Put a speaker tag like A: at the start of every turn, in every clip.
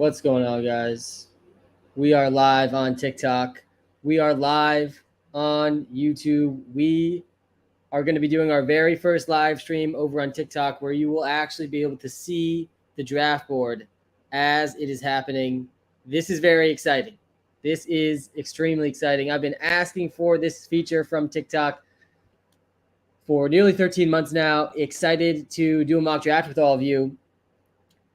A: What's going on, guys? We are live on TikTok. We are live on YouTube. We are going to be doing our very first live stream over on TikTok where you will actually be able to see the draft board as it is happening. This is very exciting. This is extremely exciting. I've been asking for this feature from TikTok for nearly 13 months now. Excited to do a mock draft with all of you.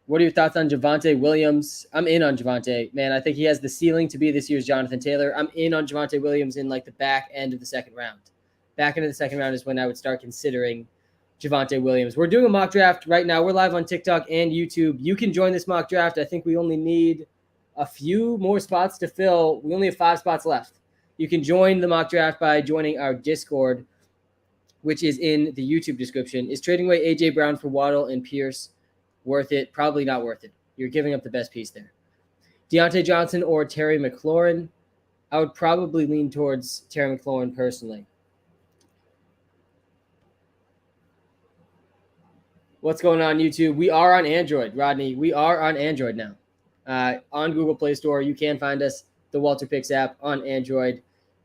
A: What are your thoughts on Devonte Williams? I'm in on Devonte, man. I think he has the ceiling to be this year's Jonathan Taylor. I'm in on Devonte Williams in like the back end of the second round. Back end of the second round is when I would start considering Devonte Williams. We're doing a mock draft right now. We're live on TikTok and YouTube. You can join this mock draft. I think we only need a few more spots to fill. We only have 5 spots left. You can join the mock draft by joining our Discord, which is in the YouTube description. Is trading away A.J. Brown for Waddle and Pierce worth it? Probably not worth it. You're giving up the best piece there. Deontay Johnson or Terry McLaurin? I would probably lean towards Terry McLaurin personally. What's going on, YouTube? We are on Android, Rodney. We are on Android now. On Google Play Store, you can find us, the WalterPicks app on Android.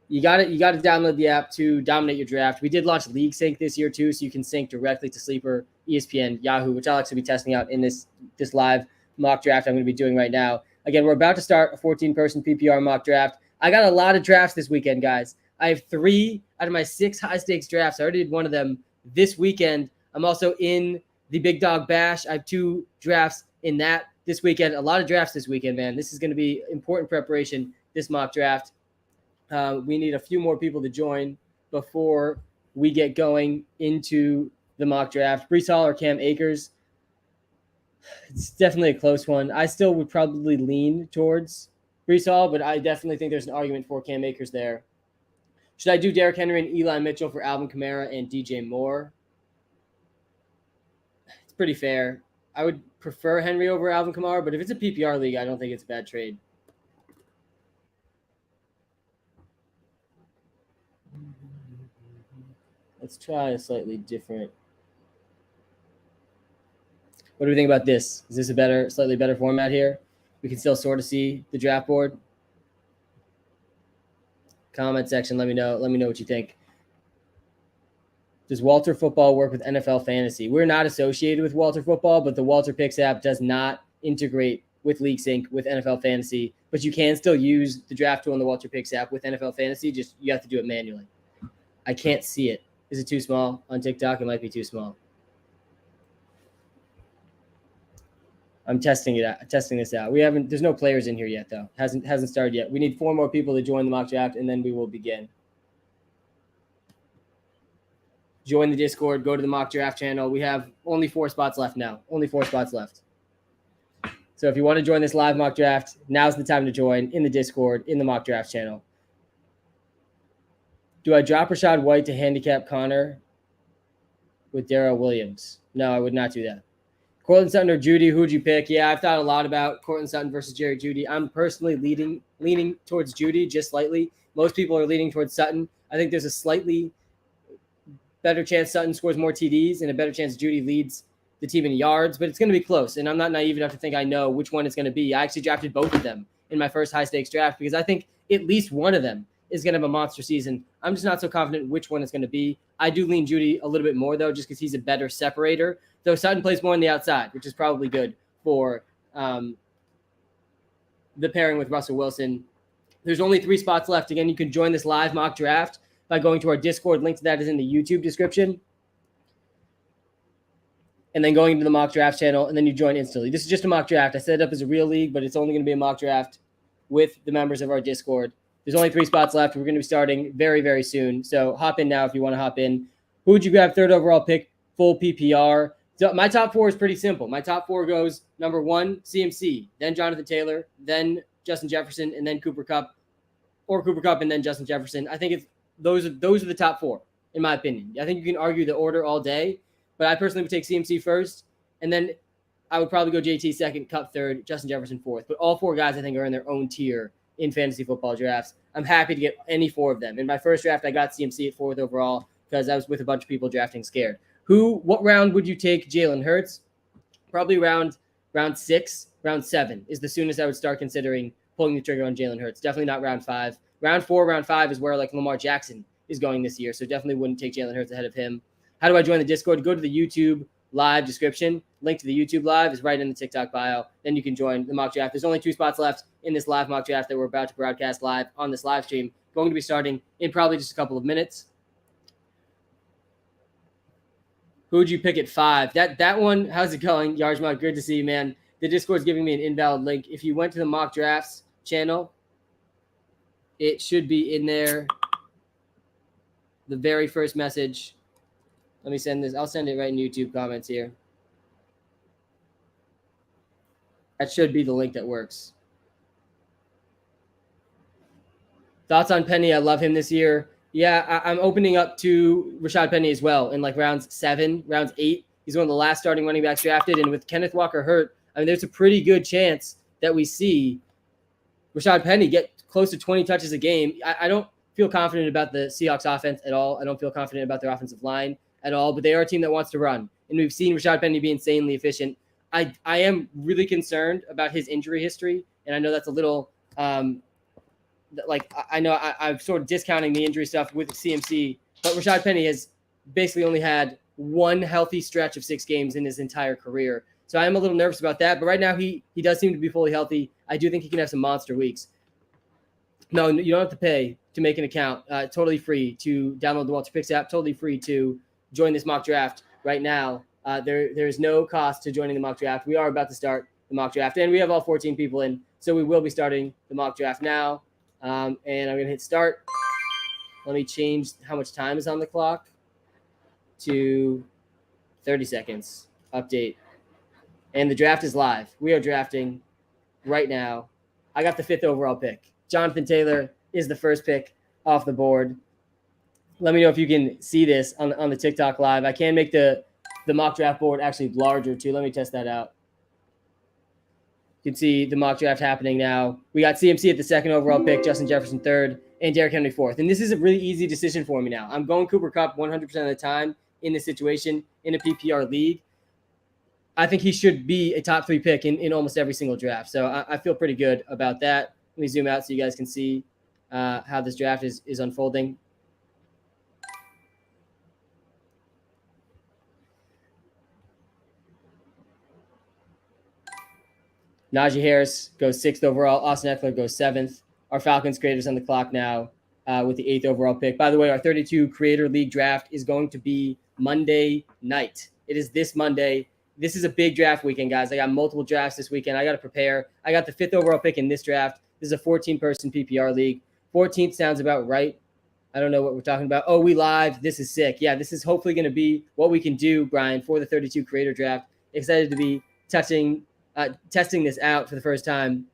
A: You got to download the app to dominate your draft. We did launch League Sync this year too, so you can sync directly to Sleeper, ESPN, Yahoo, which I'll actually be testing out in this live mock draft I'm going to be doing right now. Again, we're about to start a 14-person PPR mock draft. I got a lot of drafts this weekend, guys. I have 3 out of my 6 high-stakes drafts. I already did one of them this weekend. I'm also in the Big Dog Bash. I have 2 drafts in that this weekend. A lot of drafts this weekend, man. This is going to be important preparation, this mock draft. We need a few more people to join before we get going into the mock draft. Breece Hall or Cam Akers? It's definitely a close one. I still would probably lean towards Breece Hall, but I definitely think there's an argument for Cam Akers there. Should I do Derrick Henry and Eli Mitchell for Alvin Kamara and DJ Moore? It's pretty fair. I would prefer Henry over Alvin Kamara, but if it's a PPR league, I don't think it's a bad trade. Let's try a slightly different. What do we think about this? Is this a slightly better format here? We can still sort of see the draft board. Comment section, let me know. Let me know what you think. Does Walter Football work with NFL Fantasy? We're not associated with Walter Football, but the WalterPicks app does not integrate with League Sync with NFL Fantasy. But you can still use the draft tool on the WalterPicks app with NFL Fantasy. Just you have to do it manually. I can't see it. Is it too small on TikTok? It might be too small. I'm testing this out. There's no players in here yet though. Hasn't started yet. We need 4 more people to join the mock draft and then we will begin. Join the Discord, go to the mock draft channel. We have only 4 spots left now. Only 4 spots left. So if you want to join this live mock draft, now's the time to join in the Discord, in the mock draft channel. Do I drop Rachaad White to handicap Connor with Darrell Williams? No, I would not do that. Cortland Sutton or Judy, who would you pick? Yeah, I've thought a lot about Cortland Sutton versus Jerry Judy. I'm personally leaning towards Judy just slightly. Most people are leaning towards Sutton. I think there's a slightly better chance Sutton scores more TDs and a better chance Judy leads the team in yards, but it's going to be close. And I'm not naive enough to think I know which one it's going to be. I actually drafted both of them in my first high-stakes draft because I think at least one of them is going to have a monster season. I'm just not so confident which one it's going to be. I do lean Judy a little bit more, though, just because he's a better separator. Though Sutton plays more on the outside, which is probably good for the pairing with Russell Wilson. There's only 3 spots left. Again, you can join this live mock draft by going to our Discord. Link to that is in the YouTube description. And then going into the mock draft channel, and then you join instantly. This is just a mock draft. I set it up as a real league, but it's only going to be a mock draft with the members of our Discord. There's only 3 spots left. We're going to be starting very, very soon. So hop in now if you want to hop in. Who would you grab 3rd overall pick, full PPR? So my top 4 is pretty simple. My top 4 goes number 1, CMC, then Jonathan Taylor, then Justin Jefferson, and then Cooper Kupp, or Cooper Kupp and then Justin Jefferson. I think those are the top 4, in my opinion. I think you can argue the order all day, but I personally would take CMC first, and then I would probably go JT second, Kupp third, Justin Jefferson fourth. But all 4 guys I think are in their own tier in fantasy football drafts. I'm happy to get any 4 of them. In my first draft, I got CMC at 4th overall because I was with a bunch of people drafting scared. What round would you take Jalen Hurts? Probably round round 6, round 7 is the soonest I would start considering pulling the trigger on Jalen Hurts. Definitely not round 5. Round 4, round 5 is where like Lamar Jackson is going this year. So definitely wouldn't take Jalen Hurts ahead of him. How do I join the Discord? Go to the YouTube live description. Link to the YouTube live is right in the TikTok bio. Then you can join the mock draft. There's only 2 spots left in this live mock draft that we're about to broadcast live on this live stream. Going to be starting in probably just a couple of minutes. Who would you pick at 5? That one, how's it going? Yarjmod, good to see you, man. The Discord's giving me an invalid link. If you went to the mock drafts channel, it should be in there. The very first message. Let me send this. I'll send it right in YouTube comments here. That should be the link that works. Thoughts on Penny? I love him this year. Yeah, I'm opening up to Rashad Penny as well in like rounds 7, rounds 8. He's one of the last starting running backs drafted. And with Kenneth Walker hurt, I mean, there's a pretty good chance that we see Rashad Penny get close to 20 touches a game. I don't feel confident about the Seahawks offense at all. I don't feel confident about their offensive line at all, but they are a team that wants to run. And we've seen Rashad Penny be insanely efficient. I am really concerned about his injury history. And I know that's a little I know I'm sort of discounting the injury stuff with CMC, but Rashad Penny has basically only had one healthy stretch of 6 games in his entire career. So I am a little nervous about that. But right now he does seem to be fully healthy. I do think he can have some monster weeks. No, you don't have to pay to make an account. Totally free to download the WalterPicks app. Totally free to join this mock draft right now. There is no cost to joining the mock draft. We are about to start the mock draft, and we have all 14 people in. So we will be starting the mock draft now. And I'm going to hit start. Let me change how much time is on the clock to 30 seconds. Update. And the draft is live. We are drafting right now. I got the 5th overall pick. Jonathan Taylor is the first pick off the board. Let me know if you can see this on the TikTok live. I can make the mock draft board actually larger too. Let me test that out. You can see the mock draft happening now. We got CMC at the 2nd overall pick, Justin Jefferson 3rd, and Derrick Henry 4th. And this is a really easy decision for me now. I'm going Cooper Kupp 100% of the time in this situation in a PPR league. I think he should be a top 3 pick in almost every single draft. So I feel pretty good about that. Let me zoom out so you guys can see how this draft is unfolding. Najee Harris goes 6th overall. Austin Eckler goes 7th. Our Falcons creators on the clock now with the 8th overall pick. By the way, our 32 Creator League draft is going to be Monday night. It is this Monday. This is a big draft weekend, guys. I got multiple drafts this weekend. I got to prepare. I got the 5th overall pick in this draft. This is a 14-person PPR league. 14th sounds about right. I don't know what we're talking about. Oh, we live. This is sick. Yeah, this is hopefully going to be what we can do, Brian, for the 32 Creator draft. Excited to be testing this out for the first time.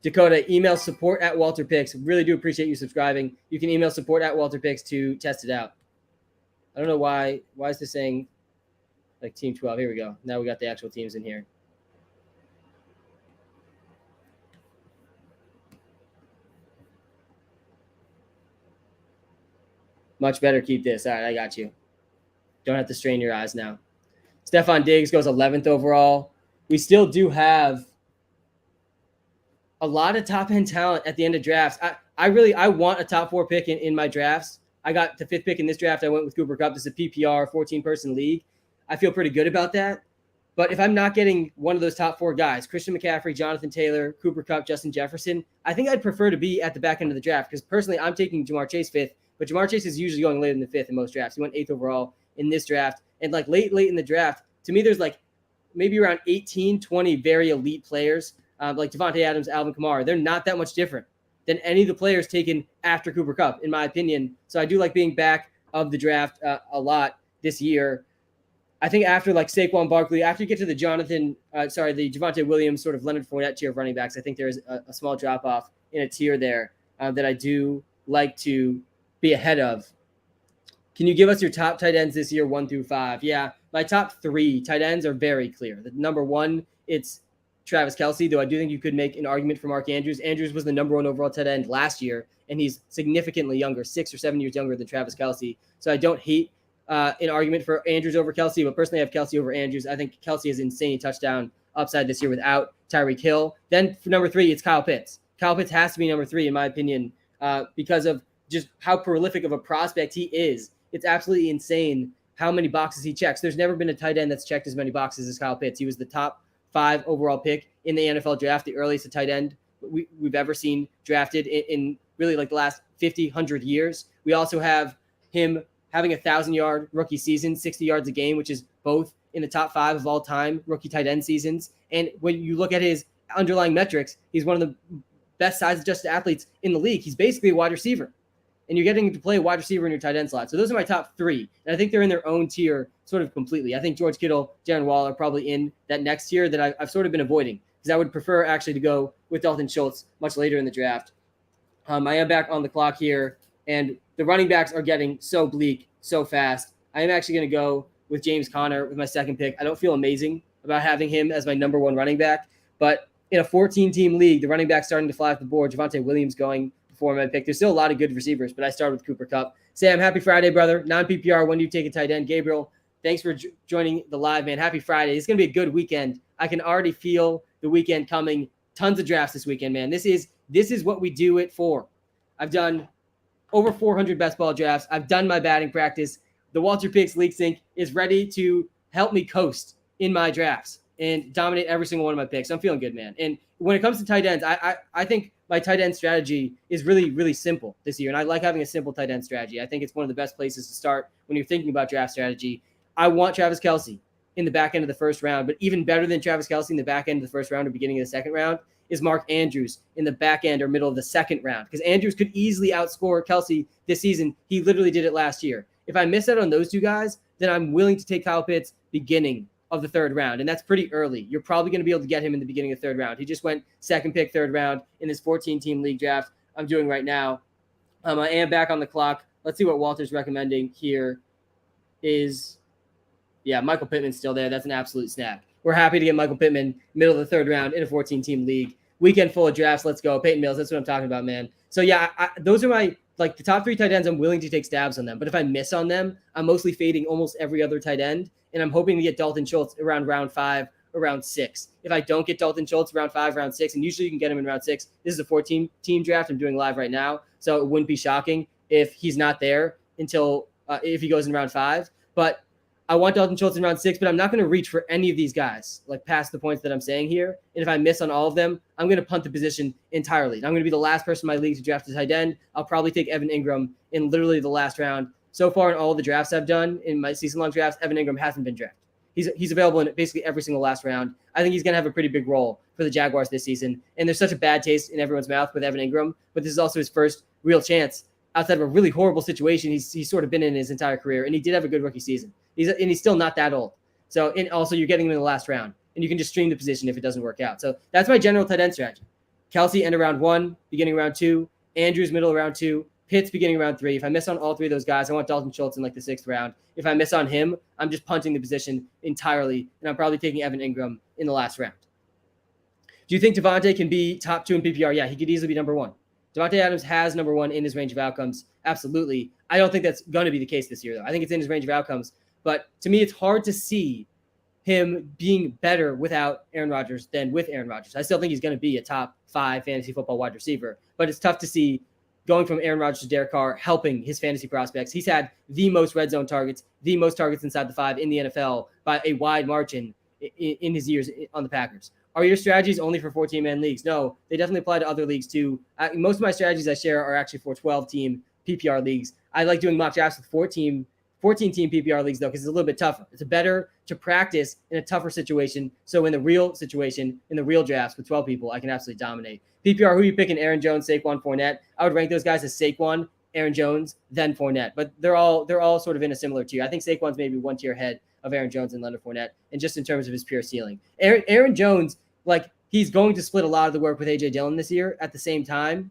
A: Dakota, email support@WalterPicks. Really do appreciate you subscribing. You can email support@WalterPicks to test it out. I don't know why is this saying like Team 12? Here we go. Now we got the actual teams in here. Much better keep this. All right, I got you. Don't have to strain your eyes now. Stephon Diggs goes 11th overall. We still do have a lot of top-end talent at the end of drafts. I want a top 4 pick in my drafts. I got the 5th pick in this draft. I went with Cooper Kupp. This is a PPR 14-person league. I feel pretty good about that. But if I'm not getting one of those top 4 guys, Christian McCaffrey, Jonathan Taylor, Cooper Kupp, Justin Jefferson, I think I'd prefer to be at the back end of the draft because personally I'm taking Jamar Chase 5th, but Jamar Chase is usually going later than the 5th in most drafts. He went 8th overall in this draft. And like late in the draft, to me, there's like maybe around 18, 20 very elite players like Devonte Adams, Alvin Kamara. They're not that much different than any of the players taken after Cooper Kupp, in my opinion. So I do like being back of the draft a lot this year. I think after like Saquon Barkley, after you get to the Devonte Williams sort of Leonard Fournette tier of running backs, I think there is a small drop off in a tier there that I do like to be ahead of. Can you give us your top tight ends this year, 1 through 5? Yeah, my top 3 tight ends are very clear. The number 1, it's Travis Kelce, though I do think you could make an argument for Mark Andrews. Andrews was the number 1 overall tight end last year, and he's significantly younger, 6 or 7 years younger than Travis Kelce. So I don't hate an argument for Andrews over Kelsey, but personally I have Kelsey over Andrews. I think Kelsey has insane touchdown upside this year without Tyreek Hill. Then for number 3, it's Kyle Pitts. Kyle Pitts has to be number 3 in my opinion because of just how prolific of a prospect he is. It's absolutely insane how many boxes he checks. There's never been a tight end that's checked as many boxes as Kyle Pitts. He was the top 5 overall pick in the NFL draft, the earliest tight end we've ever seen drafted in really like the last 50, 100 years. We also have him having a 1,000-yard rookie season, 60 yards a game, which is both in the top 5 of all time rookie tight end seasons. And when you look at his underlying metrics, he's one of the best size-adjusted athletes in the league. He's basically a wide receiver. And you're getting to play a wide receiver in your tight end slot. So those are my top 3. And I think they're in their own tier sort of completely. I think George Kittle, Darren Waller are probably in that next tier that I've sort of been avoiding because I would prefer actually to go with Dalton Schultz much later in the draft. I am back on the clock here, and the running backs are getting so bleak so fast. I am actually going to go with James Conner with my second pick. I don't feel amazing about having him as my number 1 running back, but in a 14-team league, the running back's starting to fly off the board. Devonte Williams going before my pick. There's still a lot of good receivers, but I started with Cooper Kupp. Sam, happy Friday, brother. Non-PPR, when do you take a tight end? Gabriel, thanks for joining the live, man. Happy Friday. It's going to be a good weekend. I can already feel the weekend coming. Tons of drafts this weekend, man. This is what we do it for. I've done over 400 best ball drafts. I've done my batting practice. The WalterPicks League Sync is ready to help me coast in my drafts and dominate every single one of my picks. I'm feeling good, man. And when it comes to tight ends, I think my tight end strategy is really, really simple this year. And I like having a simple tight end strategy. I think it's one of the best places to start when you're thinking about draft strategy. I want Travis Kelce in the back end of the first round, but even better than Travis Kelce in the back end of the first round or beginning of the second round is Mark Andrews in the back end or middle of the second round, because Andrews could easily outscore Kelce this season. He literally did it last year. If I miss out on those 2 guys, then I'm willing to take Kyle Pitts beginning of the third round, and that's pretty early. You're probably going to be able to get him in the beginning of the third round. He just went second pick, third round in this 14-team league draft I'm doing right now. I am back on the clock. Let's see what Walter's recommending here is, yeah, Michael Pittman's still there. That's an absolute snap. We're happy to get Michael Pittman middle of the third round in a 14-team league. Weekend full of drafts. Let's go. Peyton Mills, that's what I'm talking about, man. So, yeah, those are my the top 3 tight ends. I'm willing to take stabs on them. But if I miss on them, I'm mostly fading almost every other tight end. And I'm hoping to get Dalton Schultz around round 5 or round 6. If I don't get Dalton Schultz around 5, round 6, and usually you can get him in round 6. This is a 14-team draft I'm doing live right now. So it wouldn't be shocking if he's not there until if he goes in round 5. But I want Dalton Schultz in round 6, but I'm not going to reach for any of these guys, like past the points that I'm saying here. And if I miss on all of them, I'm going to punt the position entirely. And I'm going to be the last person in my league to draft a tight end. I'll probably take Evan Ingram in literally the last round. So far in all of the drafts I've done, in my season-long drafts, Evan Ingram hasn't been drafted. He's available in basically every single last round. I think he's going to have a pretty big role for the Jaguars this season. And there's such a bad taste in everyone's mouth with Evan Ingram, but this is also his first real chance outside of a really horrible situation he's sort of been in his entire career. And he did have a good rookie season. He's still not that old. So, and also you're getting him in the last round, and you can just stream the position if it doesn't work out. So that's my general tight end strategy. Kelce end of round 1, beginning round 2. Andrews middle of round 2. Pitts beginning round 3. If I miss on all 3 of those guys, I want Dalton Schultz in like the 6th round. If I miss on him, I'm just punting the position entirely, and I'm probably taking Evan Ingram in the last round. Do you think Devonte can be top 2 in PPR? Yeah, he could easily be number 1. Devonte Adams has number 1 in his range of outcomes. Absolutely. I don't think that's going to be the case this year, though. I think it's in his range of outcomes. But to me, it's hard to see him being better without Aaron Rodgers than with Aaron Rodgers. I still think he's going to be a top 5 fantasy football wide receiver, but it's tough to see going from Aaron Rodgers to Derek Carr helping his fantasy prospects. He's had the most red zone targets, the most targets inside the 5 in the NFL by a wide margin in his years on the Packers. Are your strategies only for 14-man leagues? No, they definitely apply to other leagues too. Most of my strategies I share are actually for 12-team PPR leagues. I like doing mock drafts with 14-team PPR leagues, though, because it's a little bit tougher. It's better to practice in a tougher situation. So in the real situation, in the real drafts with 12 people, I can absolutely dominate. PPR, who are you picking? Aaron Jones, Saquon, Fournette. I would rank those guys as Saquon, Aaron Jones, then Fournette. But they're all sort of in a similar tier. I think Saquon's maybe 1 tier ahead of Aaron Jones and Leonard Fournette, and just in terms of his pure ceiling. Aaron Jones, like, he's going to split a lot of the work with A.J. Dillon this year. At the same time,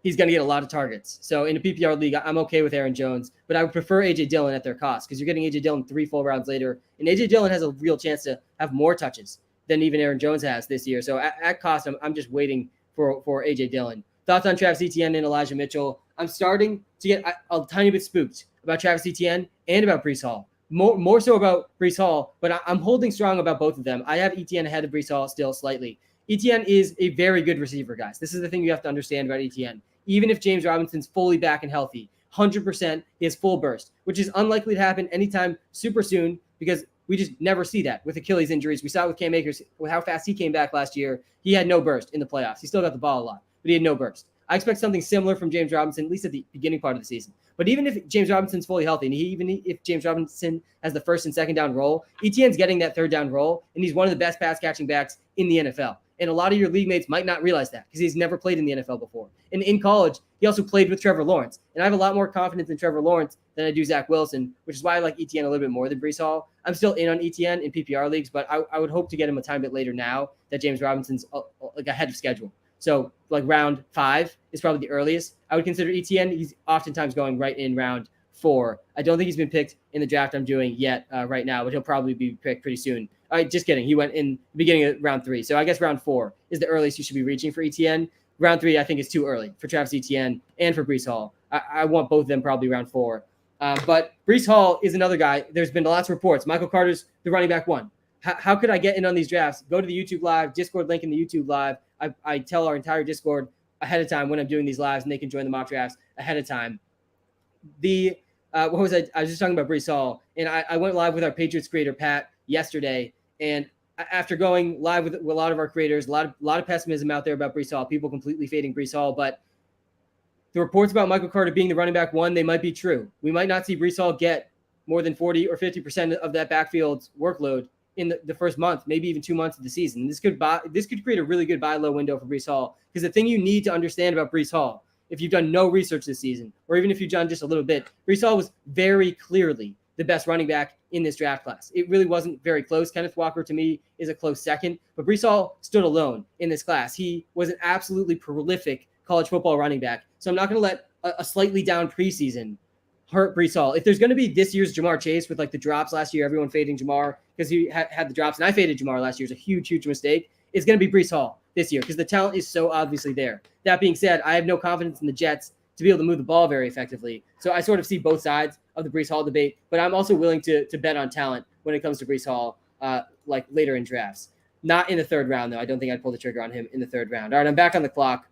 A: he's going to get a lot of targets. So in a PPR league, I'm okay with Aaron Jones, but I would prefer A.J. Dillon at their cost because you're getting A.J. Dillon 3 full rounds later, and A.J. Dillon has a real chance to have more touches than even Aaron Jones has this year. So at cost, I'm just waiting for A.J. Dillon. Thoughts on Travis Etienne and Elijah Mitchell? I'm starting to get a tiny bit spooked about Travis Etienne and about Breece Hall. More so about Breece Hall, but I'm holding strong about both of them. I have Etienne ahead of Breece Hall still slightly. Etienne is a very good receiver, guys. This is the thing you have to understand about Etienne. Even if James Robinson's fully back and healthy, 100%, he has full burst, which is unlikely to happen anytime super soon because we just never see that with Achilles injuries. We saw it with Cam Akers, with how fast he came back last year. He had no burst in the playoffs. He still got the ball a lot, but he had no burst. I expect something similar from James Robinson, at least at the beginning part of the season. But even if James Robinson's fully healthy, and even if James Robinson has the first and second down role, Etienne's getting that third down role, and he's one of the best pass catching backs in the NFL. And a lot of your league mates might not realize that because he's never played in the NFL before. And in college, he also played with Trevor Lawrence. And I have a lot more confidence in Trevor Lawrence than I do Zach Wilson, which is why I like Etienne a little bit more than Breece Hall. I'm still in on Etienne in PPR leagues, but I would hope to get him a tiny bit later now that James Robinson's like ahead of schedule. So like round 5 is probably the earliest I would consider Etienne. He's oftentimes going right in round 4. I don't think he's been picked in the draft I'm doing yet right now, but he'll probably be picked pretty soon. Just kidding. He went in the beginning of round 3. So I guess round 4 is the earliest you should be reaching for Etienne. Round 3, I think, is too early for Travis Etienne and for Breece Hall. I want both of them probably round 4. But Breece Hall is another guy. There's been lots of reports. Michael Carter's the running back 1. How could I get in on these drafts? Go to the YouTube Live, Discord link in the YouTube Live. I tell our entire Discord ahead of time when I'm doing these lives, and they can join the mock drafts ahead of time. I was just talking about Breece Hall, and I went live with our Patriots creator, Pat, yesterday. And after going live with a lot of our creators, a lot of pessimism out there about Breece Hall, people completely fading Breece Hall. But the reports about Michael Carter being the running back 1, they might be true. We might not see Breece Hall get more than 40 or 50% of that backfield's workload in the first month, maybe even 2 months of the season. This could create a really good buy low window for Breece Hall, because the thing you need to understand about Breece Hall, if you've done no research this season, or even if you've done just a little bit, Breece Hall was very clearly the best running back in this draft class. It really wasn't very close. Kenneth Walker, to me, is a close second, but Breece Hall stood alone in this class. He was an absolutely prolific college football running back. So I'm not going to let a slightly down preseason hurt Breece Hall. If there's going to be this year's Jamar Chase with like the drops last year, everyone fading Jamar because he had the drops, and I faded Jamar last year. It's a huge mistake. It's going to be Breece Hall this year because the talent is so obviously there. That being said, I have no confidence in the Jets to be able to move the ball very effectively. So I sort of see both sides of the Breece Hall debate, but I'm also willing to bet on talent when it comes to Breece Hall, like later in drafts. Not in the 3rd round, though. I don't think I'd pull the trigger on him in the 3rd round. All right, I'm back on the clock.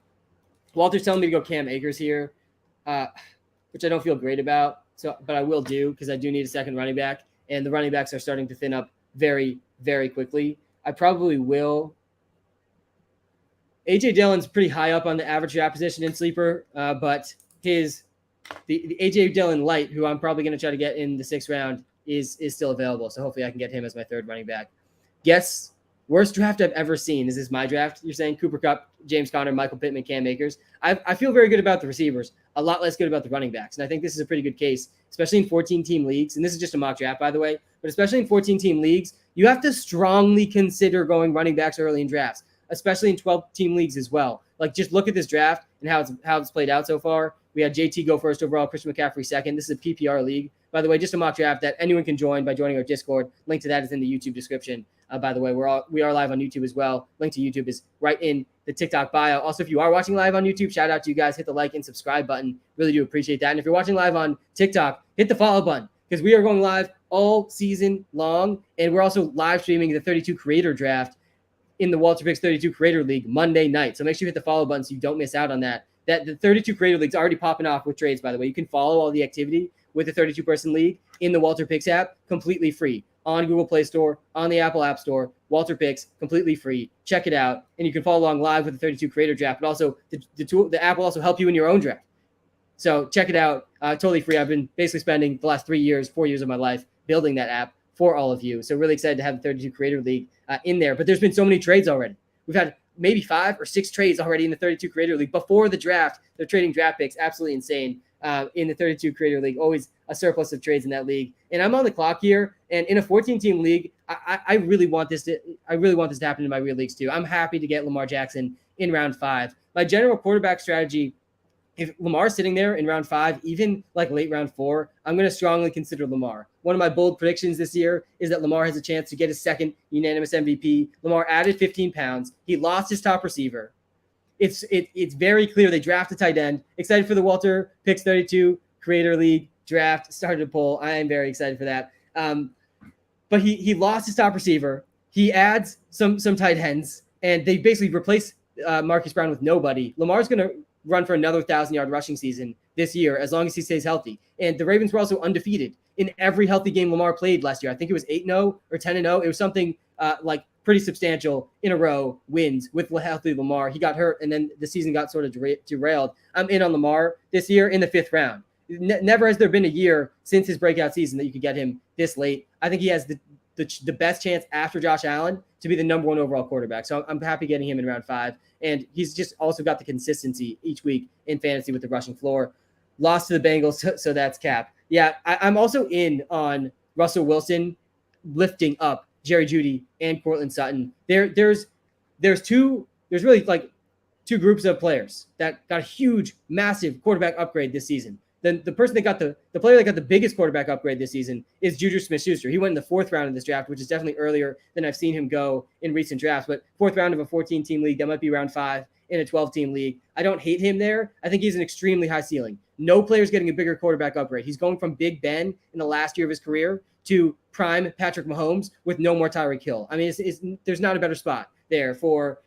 A: Walter's telling me to go Cam Akers here, which I don't feel great about. But I will do because I do need a second running back, and the running backs are starting to thin up very, very quickly. I probably will. A.J. Dillon's pretty high up on the average draft position in Sleeper, but the A.J. Dillon light, who I'm probably going to try to get in the 6th round, is still available. So hopefully I can get him as my 3rd running back. Guess worst draft I've ever seen. Is this my draft? You're saying Cooper Kupp, James Conner, Michael Pittman, Cam Akers. I feel very good about the receivers, a lot less good about the running backs. And I think this is a pretty good case, especially in 14-team leagues. And this is just a mock draft, by the way. But especially in 14-team leagues, you have to strongly consider going running backs early in drafts, especially in 12-team leagues as well. Like, just look at this draft and how it's played out so far. We had JT go first overall, Christian McCaffrey 2nd. This is a PPR league. By the way, just a mock draft that anyone can join by joining our Discord. Link to that is in the YouTube description. By the way, we are live on YouTube as well. Link to YouTube is right in the TikTok bio. Also, if you are watching live on YouTube, shout out to you guys. Hit the like and subscribe button. Really do appreciate that. And if you're watching live on TikTok, hit the follow button because we are going live all season long. And we're also live streaming the 32 Creator Draft in the WalterPicks 32 Creator League Monday night. So make sure you hit the follow button so you don't miss out on that. The 32 Creator League's already popping off with trades, by the way. You can follow all the activity with the 32-person league in the WalterPicks app, completely free. On Google Play Store, on the Apple App Store, WalterPicks, completely free. Check it out, and you can follow along live with the 32 Creator Draft. But also, the app will also help you in your own draft. So check it out, totally free. I've been basically spending the last 4 years of my life building that app for all of you. So really excited to have the 32 Creator League in there. But there's been so many trades already. We've had maybe 5 or 6 trades already in the 32 Creator League before the draft. They're trading draft picks, absolutely insane. In the 32 Creator League, always a surplus of trades in that league. And I'm on the clock here. And in a 14-team league, I really want this to happen in my real leagues too. I'm happy to get Lamar Jackson in round 5. My general quarterback strategy, if Lamar's sitting there in round 5, even like late round 4, I'm going to strongly consider Lamar. One of my bold predictions this year is that Lamar has a chance to get his 2nd unanimous MVP. Lamar added 15 pounds. He lost his top receiver. it's very clear they draft a tight end. Excited for the WalterPicks 32 Creator League draft. Started a poll. I am very excited for that. But he lost his top receiver. He adds some tight ends, and they basically replace Marquise Brown with nobody. Lamar's going to run for another 1,000-yard rushing season this year as long as he stays healthy. And the Ravens were also undefeated in every healthy game Lamar played last year. I think it was 8-0 or 10-0. It was something like pretty substantial in a row wins with healthy Lamar. He got hurt, and then the season got sort of derailed. I'm in on Lamar this year in the 5th round. Never has there been a year since his breakout season that you could get him this late. I think he has the best chance after Josh Allen to be the number 1 overall quarterback. So I'm happy getting him in round 5. And he's just also got the consistency each week in fantasy with the rushing floor. Lost to the Bengals, so that's cap. Yeah, I'm also in on Russell Wilson lifting up Jerry Jeudy and Courtney Sutton. There's really like 2 groups of players that got a huge, massive quarterback upgrade this season. Then the person that got the player that got the biggest quarterback upgrade this season is Juju Smith-Schuster. He went in the 4th round of this draft, which is definitely earlier than I've seen him go in recent drafts. But 4th round of a 14-team league, that might be round 5 in a 12-team league. I don't hate him there. I think he's an extremely high ceiling. No player's getting a bigger quarterback upgrade. He's going from Big Ben in the last year of his career to prime Patrick Mahomes with no more Tyreek Hill. I mean, there's not a better spot there for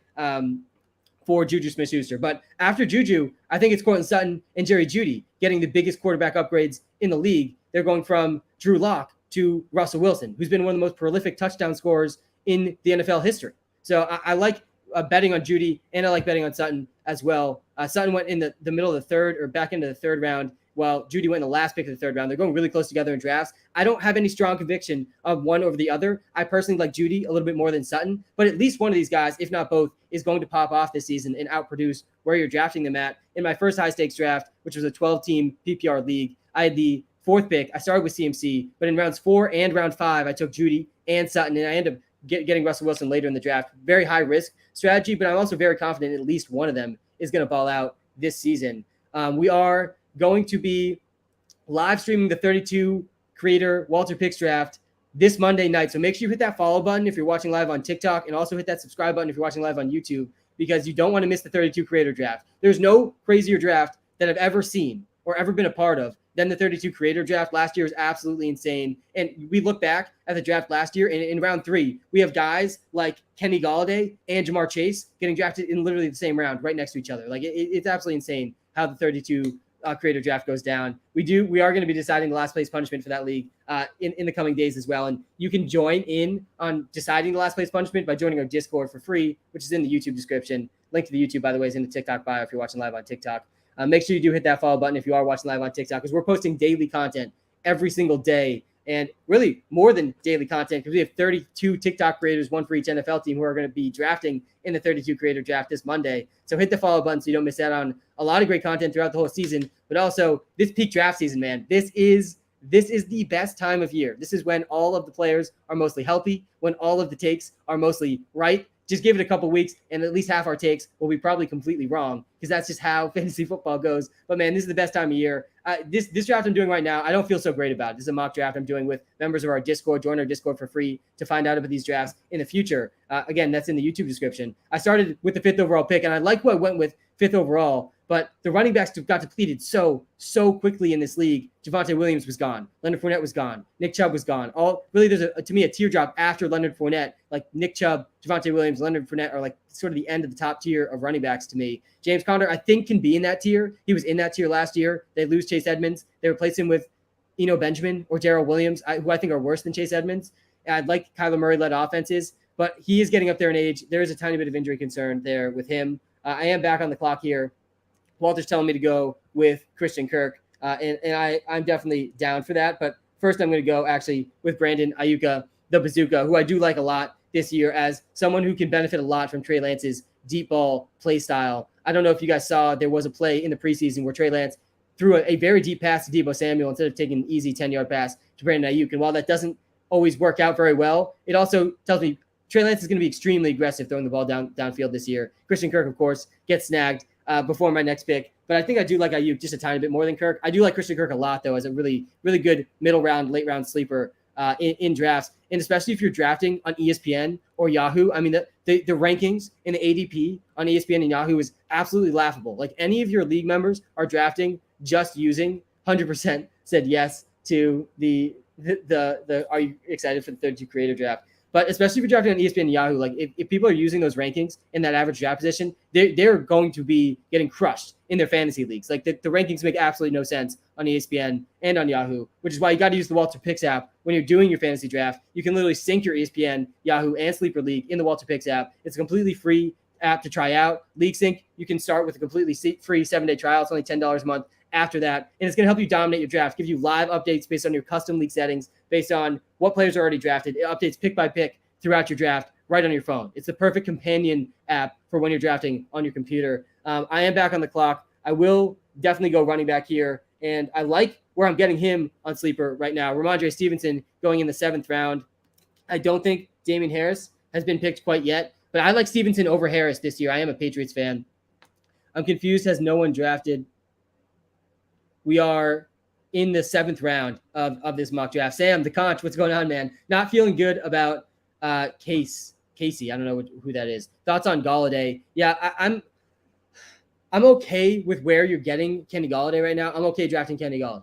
A: Juju Smith-Schuster. But after Juju, I think it's Courtney Sutton and Jerry Jeudy getting the biggest quarterback upgrades in the league. They're going from Drew Lock to Russell Wilson, who's been one of the most prolific touchdown scorers in the NFL history. So I like betting on Jeudy, and I like betting on Sutton as well. Sutton went in the middle of the 3rd or back into the 3rd round, while Jeudy went in the last pick of the 3rd round. They're going really close together in drafts. I don't have any strong conviction of one over the other. I personally like Jeudy a little bit more than Sutton, but at least one of these guys, if not both, is going to pop off this season and outproduce where you're drafting them at. In my first high-stakes draft, which was a 12-team PPR league, I had the 4th pick. I started with CMC, but in rounds 4 and round 5, I took Jeudy and Sutton, and I ended up getting Russell Wilson later in the draft. Very high-risk strategy, but I'm also very confident at least one of them is going to ball out this season. We are going to be live streaming the 32 Creator WalterPicks draft this Monday night. So make sure you hit that follow button if you're watching live on TikTok, and also hit that subscribe button if you're watching live on YouTube, because you don't want to miss the 32 Creator draft. There's no crazier draft that I've ever seen or ever been a part of than the 32 Creator draft. Last year was absolutely insane. And we look back at the draft last year, and in round 3, we have guys like Kenny Golladay and Jamar Chase getting drafted in literally the same round right next to each other. Like it's absolutely insane how the 32 Creator draft goes down. We are going to be deciding the last place punishment for that league in the coming days as well. And you can join in on deciding the last place punishment by joining our Discord for free, which is in the YouTube description. Link to the YouTube, by the way, is in the TikTok bio if you're watching live on TikTok. Make sure you do hit that follow button if you are watching live on TikTok, because we're posting daily content every single day, and really more than daily content, because we have 32 TikTok creators, one for each NFL team, who are going to be drafting in the 32 Creator draft this Monday. So hit the follow button so you don't miss out on a lot of great content throughout the whole season. But also this peak draft season, man, this is the best time of year. This is when all of the players are mostly healthy, when all of the takes are mostly right. Just give it a couple weeks, and at least half our takes will be probably completely wrong, because that's just how fantasy football goes. But man, this is the best time of year. This draft I'm doing right now, I don't feel so great about. This is a mock draft I'm doing with members of our Discord. Join our Discord for free to find out about these drafts in the future. Again, that's in the YouTube description. I started with the 5th overall pick, and I like who I went with 5th overall. But the running backs got depleted so quickly in this league. Devonte Williams was gone. Leonard Fournette was gone. Nick Chubb was gone. There's a teardrop after Leonard Fournette. Like Nick Chubb, Devonte Williams, Leonard Fournette are like sort of the end of the top tier of running backs to me. James Conner, I think, can be in that tier. He was in that tier last year. They lose Chase Edmonds. They replace him with Eno Benjamin or Darrell Williams, who I think are worse than Chase Edmonds. And I'd like Kyler Murray-led offenses, but he is getting up there in age. There is a tiny bit of injury concern there with him. I am back on the clock here. Walter's telling me to go with Christian Kirk, and I'm definitely down for that. But first, I'm going to go actually with Brandon Ayuka, the bazooka, who I do like a lot this year as someone who can benefit a lot from Trey Lance's deep ball play style. I don't know if you guys saw, there was a play in the preseason where Trey Lance threw a very deep pass to Deebo Samuel instead of taking an easy 10-yard pass to Brandon Ayuk. And while that doesn't always work out very well, it also tells me Trey Lance is going to be extremely aggressive throwing the ball downfield this year. Christian Kirk, of course, gets snagged before my next pick. But I think I do like Ayuk just a tiny bit more than Kirk. I do like Christian Kirk a lot, though, as a really, really good middle round, late round sleeper in drafts. And especially if you're drafting on ESPN or Yahoo, I mean, the rankings in the ADP on ESPN and Yahoo is absolutely laughable. Like any of your league members are drafting just using 100% said yes to the are you excited for the 32 creator draft? But especially if you're drafting on ESPN and Yahoo, like if people are using those rankings in that average draft position, they're going to be getting crushed in their fantasy leagues. Like the rankings make absolutely no sense on ESPN and on Yahoo, which is why you got to use the WalterPicks app when you're doing your fantasy draft. You can literally sync your ESPN, Yahoo, and Sleeper League in the WalterPicks app. It's a completely free app to try out. League Sync, you can start with a completely free 7-day trial. It's only $10 a month after that. And it's going to help you dominate your draft, give you live updates based on your custom league settings, based on what players are already drafted. It updates pick by pick throughout your draft right on your phone. It's the perfect companion app for when you're drafting on your computer. I am back on the clock. I will definitely go running back here. And I like where I'm getting him on Sleeper right now. Ramondre Stevenson going in the 7th round. I don't think Damian Harris has been picked quite yet, but I like Stevenson over Harris this year. I am a Patriots fan. I'm confused. Has no one drafted? We are in the 7th round of this mock draft. Sam, the conch, what's going on, man? Not feeling good about Casey. I don't know who that is. Thoughts on Galladay? Yeah, I'm okay with where you're getting Kenny Galladay right now. I'm okay drafting Kenny Galladay,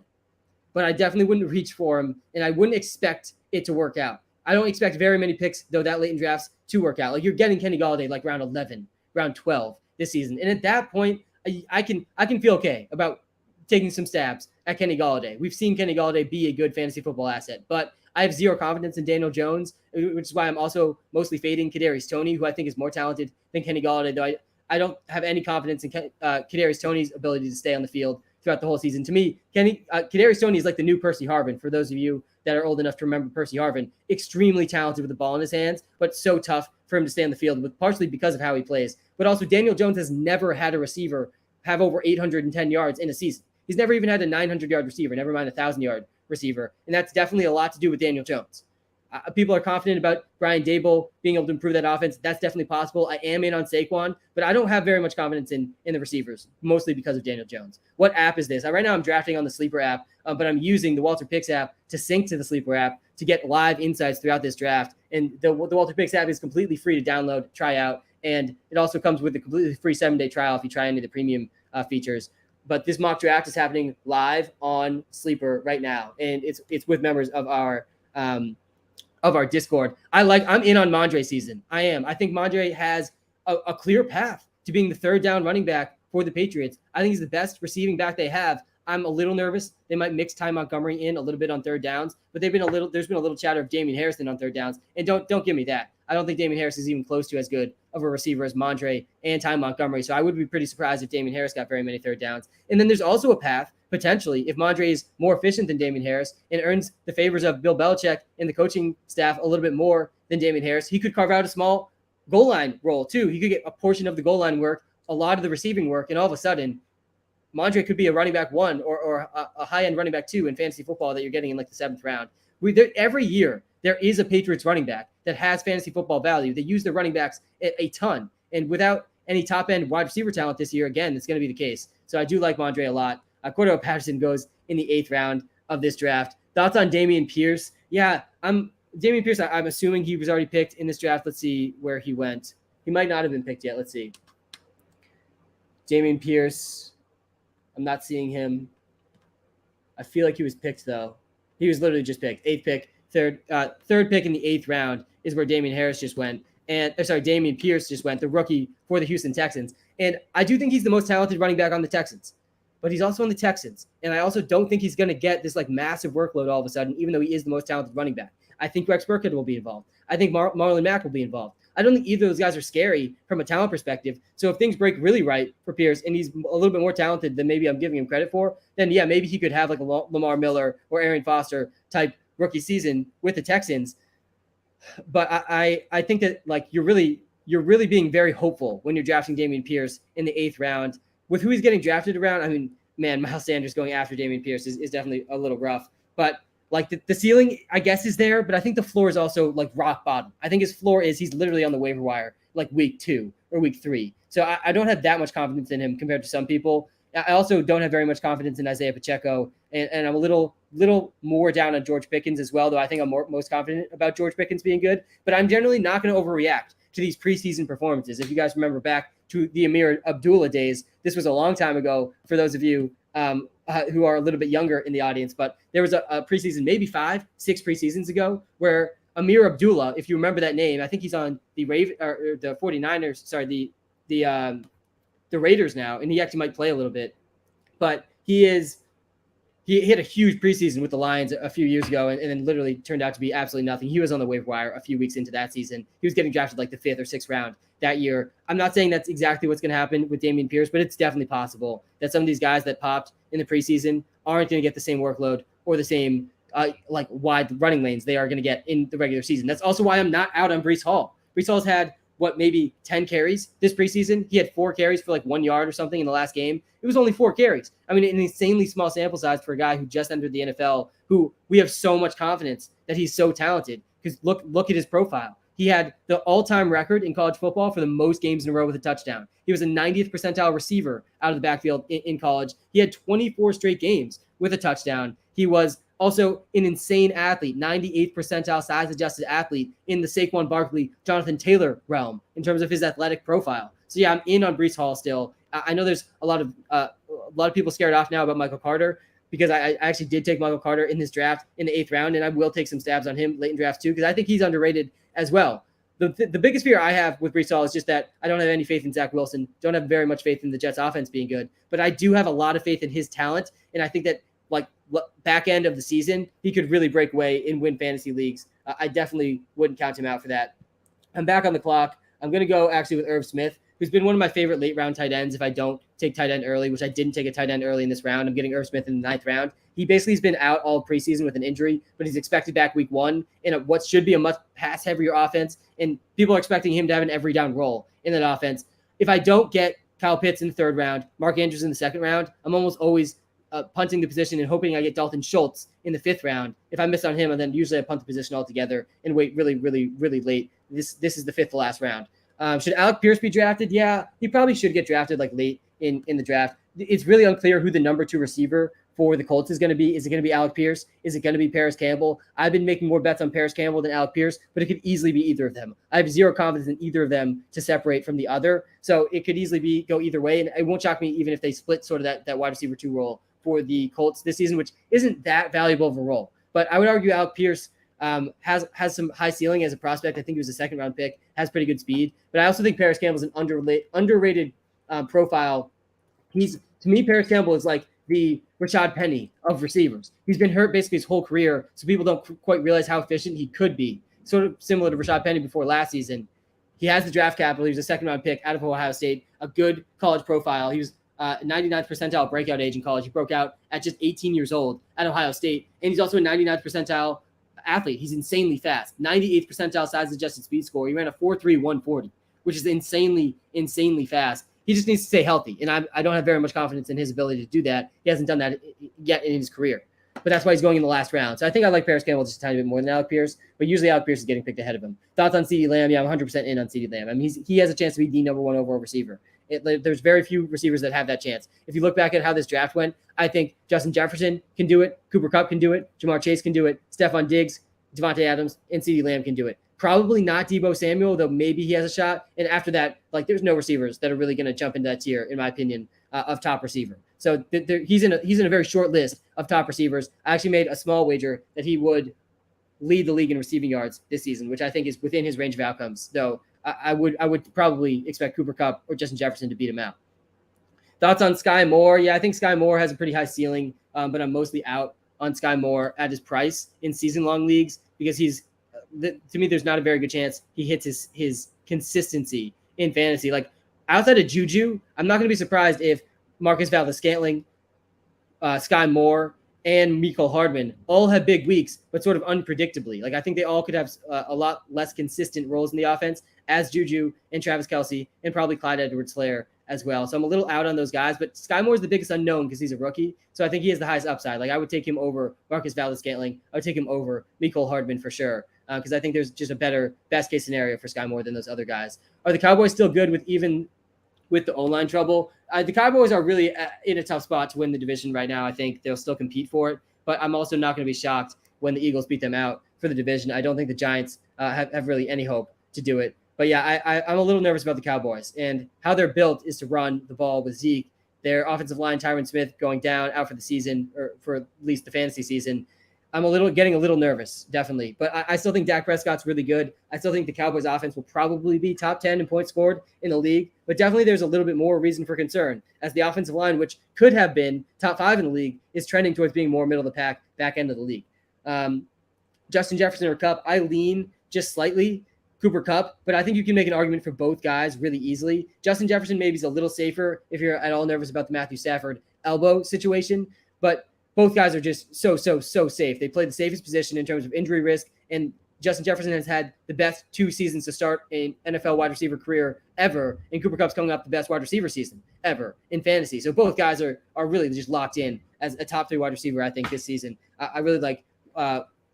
A: but I definitely wouldn't reach for him, and I wouldn't expect it to work out. I don't expect very many picks, though, that late in drafts to work out. Like you're getting Kenny Galladay like round 11, round 12 this season, and at that point, I can feel okay about taking some stabs at Kenny Galladay. We've seen Kenny Galladay be a good fantasy football asset, but I have zero confidence in Daniel Jones, which is why I'm also mostly fading Kadarius Toney, who I think is more talented than Kenny Galladay, though I don't have any confidence in Kadarius Toney's ability to stay on the field throughout the whole season. To me, Kadarius Toney is like the new Percy Harvin. For those of you that are old enough to remember Percy Harvin, extremely talented with the ball in his hands, but so tough for him to stay on the field, partially because of how he plays. But also, Daniel Jones has never had a receiver have over 810 yards in a season. He's never even had a 900-yard receiver, never mind a 1,000-yard receiver. And that's definitely a lot to do with Daniel Jones. People are confident about Brian Daboll being able to improve that offense. That's definitely possible. I am in on Saquon, but I don't have very much confidence in the receivers, mostly because of Daniel Jones. What app is this? Right now I'm drafting on the Sleeper app, but I'm using the WalterPicks app to sync to the Sleeper app to get live insights throughout this draft. And the WalterPicks app is completely free to download, try out, and it also comes with a completely free 7-day trial if you try any of the premium features. But this mock draft is happening live on Sleeper right now, and it's with members of our Discord. I'm in on Mondre season. I am. I think Mondre has a clear path to being the 3rd down running back for the Patriots. I think he's the best receiving back they have. I'm a little nervous. They might mix Ty Montgomery in a little bit on 3rd downs, but there's been a little chatter of Damian Harrison on 3rd downs. And don't give me that. I don't think Damian Harris is even close to as good of a receiver as Mondre and Ty Montgomery. So I would be pretty surprised if Damian Harris got very many 3rd downs. And then there's also a path, potentially, if Mondre is more efficient than Damian Harris and earns the favors of Bill Belichick and the coaching staff a little bit more than Damian Harris, he could carve out a small goal line role too. He could get a portion of the goal line work, a lot of the receiving work, and all of a sudden, Mondre could be a running back 1 or a high-end running back 2 in fantasy football that you're getting in like the 7th round. Every year, there is a Patriots running back that has fantasy football value. They use their running backs a ton. And without any top-end wide receiver talent this year, again, it's going to be the case. So I do like Mondre a lot. Cordell Patterson goes in the 8th round of this draft. Thoughts on Damian Pierce? Yeah, Damian Pierce, I'm assuming he was already picked in this draft. Let's see where he went. He might not have been picked yet. Let's see. Damian Pierce. I'm not seeing him. I feel like he was picked, though. He was literally just picked. 8th pick. Third pick in the 8th round is where Damian Pierce just went, the rookie for the Houston Texans. And I do think he's the most talented running back on the Texans, but he's also on the Texans. And I also don't think he's going to get this like massive workload all of a sudden, even though he is the most talented running back. I think Rex Burkhead will be involved. I think Marlon Mack will be involved. I don't think either of those guys are scary from a talent perspective. So if things break really right for Pierce and he's a little bit more talented than maybe I'm giving him credit for, then yeah, maybe he could have like a Lamar Miller or Arian Foster type rookie season with the Texans. But I think that like you're really being very hopeful when you're drafting Damian Pierce in the 8th round. With who he's getting drafted around, I mean, man, Miles Sanders going after Damian Pierce is definitely a little rough. But like the ceiling, I guess, is there, but I think the floor is also like rock bottom. I think his floor is he's literally on the waiver wire like week 2 or week 3. So I don't have that much confidence in him compared to some people. I also don't have very much confidence in Isaiah Pacheco, and I'm a little little more down on George Pickens as well, though I think I'm most confident about George Pickens being good. But I'm generally not going to overreact to these preseason performances. If you guys remember back to the Amir Abdullah days, this was a long time ago for those of you who are a little bit younger in the audience, but there was a preseason, maybe 5-6 preseasons ago, where Amir Abdullah, if you remember that name, I think he's on the the 49ers, sorry, the Raiders now, and he actually might play a little bit, but he hit a huge preseason with the Lions a few years ago and then literally turned out to be absolutely nothing. He was on the waiver wire a few weeks into that season. He was getting drafted like the 5th or 6th round that year. I'm not saying that's exactly what's going to happen with Damian Pierce, but it's definitely possible that some of these guys that popped in the preseason aren't going to get the same workload or the same like wide running lanes they are going to get in the regular season. That's also why I'm not out on Breece Hall. Breece Hall's had maybe 10 carries this preseason. He had 4 carries for like 1 yard or something in the last game. It was only 4 carries. I mean, an insanely small sample size for a guy who just entered the NFL, who we have so much confidence that he's so talented. Because look at his profile. He had the all-time record in college football for the most games in a row with a touchdown. He was a 90th percentile receiver out of the backfield in college. He had 24 straight games with a touchdown. He was also an insane athlete, 98th percentile size-adjusted athlete in the Saquon Barkley, Jonathan Taylor realm in terms of his athletic profile. So yeah, I'm in on Breece Hall still. I know there's a lot of people scared off now about Michael Carter because I actually did take Michael Carter in this draft in the 8th round, and I will take some stabs on him late in drafts too because I think he's underrated as well. The biggest fear I have with Breece Hall is just that I don't have any faith in Zach Wilson, don't have very much faith in the Jets offense being good, but I do have a lot of faith in his talent, and I think that like back end of the season, he could really break away and win fantasy leagues. I definitely wouldn't count him out for that. I'm back on the clock. I'm going to go actually with Irv Smith, who's been one of my favorite late round tight ends if I don't take tight end early, which I didn't take a tight end early in this round. I'm getting Irv Smith in the 9th round. He basically has been out all preseason with an injury, but he's expected back week 1 in what should be a much pass-heavier offense, and people are expecting him to have an every down role in that offense. If I don't get Kyle Pitts in the 3rd round, Mark Andrews in the 2nd round, I'm almost always punting the position and hoping I get Dalton Schultz in the 5th round. If I miss on him, and then usually I punt the position altogether and wait really, really, really late. This is the 5th to last round. Should Alec Pierce be drafted? Yeah, he probably should get drafted like late in the draft. It's really unclear who the number 2 receiver for the Colts is going to be. Is it going to be Alec Pierce? Is it going to be Paris Campbell? I've been making more bets on Paris Campbell than Alec Pierce, but it could easily be either of them. I have zero confidence in either of them to separate from the other. So it could easily go either way. And it won't shock me even if they split sort of that wide receiver 2 role for the Colts this season, which isn't that valuable of a role. But I would argue Alec Pierce has some high ceiling as a prospect. I think he was a 2nd round pick, has pretty good speed. But I also think Paris Campbell is an underrated profile. To me, Paris Campbell is like the Rashad Penny of receivers. He's been hurt basically his whole career, so people don't quite realize how efficient he could be. Sort of similar to Rashad Penny before last season. He has the draft capital. He was a 2nd round pick out of Ohio State, a good college profile. He was 99th percentile breakout age in college. He broke out at just 18 years old at Ohio State, and he's also a 99th percentile athlete. He's insanely fast, 98th percentile size-adjusted speed score. He ran a 4.3 140, which is insanely fast. He just needs to stay healthy, and I don't have very much confidence in his ability to do that. He hasn't done that yet in his career, but that's why he's going in the last round. So I think I like Paris Campbell just a tiny bit more than Alec Pierce, but usually Alec Pierce is getting picked ahead of him. Thoughts on CeeDee Lamb? Yeah, I'm 100% in on CeeDee Lamb. I mean, he has a chance to be the number 1 overall receiver. There's very few receivers that have that chance. If you look back at how this draft went, I think Justin Jefferson can do it, Cooper Kupp can do it, Jamar Chase can do it, Stephon Diggs, Devontae Adams, and CeeDee Lamb can do it. Probably not Deebo Samuel, though maybe he has a shot. And after that, there's no receivers that are really going to jump into that tier, in my opinion, of top receiver. So he's in a very short list of top receivers. I actually made a small wager that he would lead the league in receiving yards this season, which I think is within his range of outcomes. Though I would probably expect Cooper Kupp or Justin Jefferson to beat him out. Thoughts on Skye Moore? Yeah, I think Skye Moore has a pretty high ceiling, but I'm mostly out on Skye Moore at his price in season-long leagues because to me, there's not a very good chance he hits his consistency in fantasy. Like outside of Juju, I'm not going to be surprised if Marcus Valdes-Scantling, Skye Moore, and Mecole Hardman all have big weeks, but sort of unpredictably. Like I think they all could have a lot less consistent roles in the offense as Juju and Travis Kelce and probably Clyde Edwards-Helaire as well. So I'm a little out on those guys, but Skye Moore is the biggest unknown because he's a rookie. So I think he has the highest upside. Like I would take him over Marcus Valdes-Scantling. I would take him over Mecole Hardman for sure. Because I think there's just a better best case scenario for Skye Moore than those other guys. Are the Cowboys still good with the O-line trouble? The Cowboys are really in a tough spot to win the division right now. I think they'll still compete for it. but I'm also not going to be shocked when the Eagles beat them out for the division. I don't think the Giants have really any hope to do it. But yeah, I'm a little nervous about the Cowboys, and how they're built is to run the ball with Zeke. Their offensive line, Tyron Smith, going down, out for the season, or for at least the fantasy season. I'm getting a little nervous, definitely. But I still think Dak Prescott's really good. I still think the Cowboys offense will probably be top 10 in points scored in the league. But definitely there's a little bit more reason for concern, as the offensive line, which could have been top 5 in the league, is trending towards being more middle of the pack, back end of the league. Justin Jefferson or Kupp, I lean just slightly Cooper Kupp, but I think you can make an argument for both guys really easily. Justin Jefferson maybe is a little safer if you're at all nervous about the Matthew Stafford elbow situation, but both guys are just so safe. They play the safest position in terms of injury risk, and Justin Jefferson has had the best 2 seasons to start an NFL wide receiver career ever, and Cooper Kupp's coming up the best wide receiver season ever in fantasy. So both guys are really just locked in as a top 3 wide receiver, I think, this season. I really like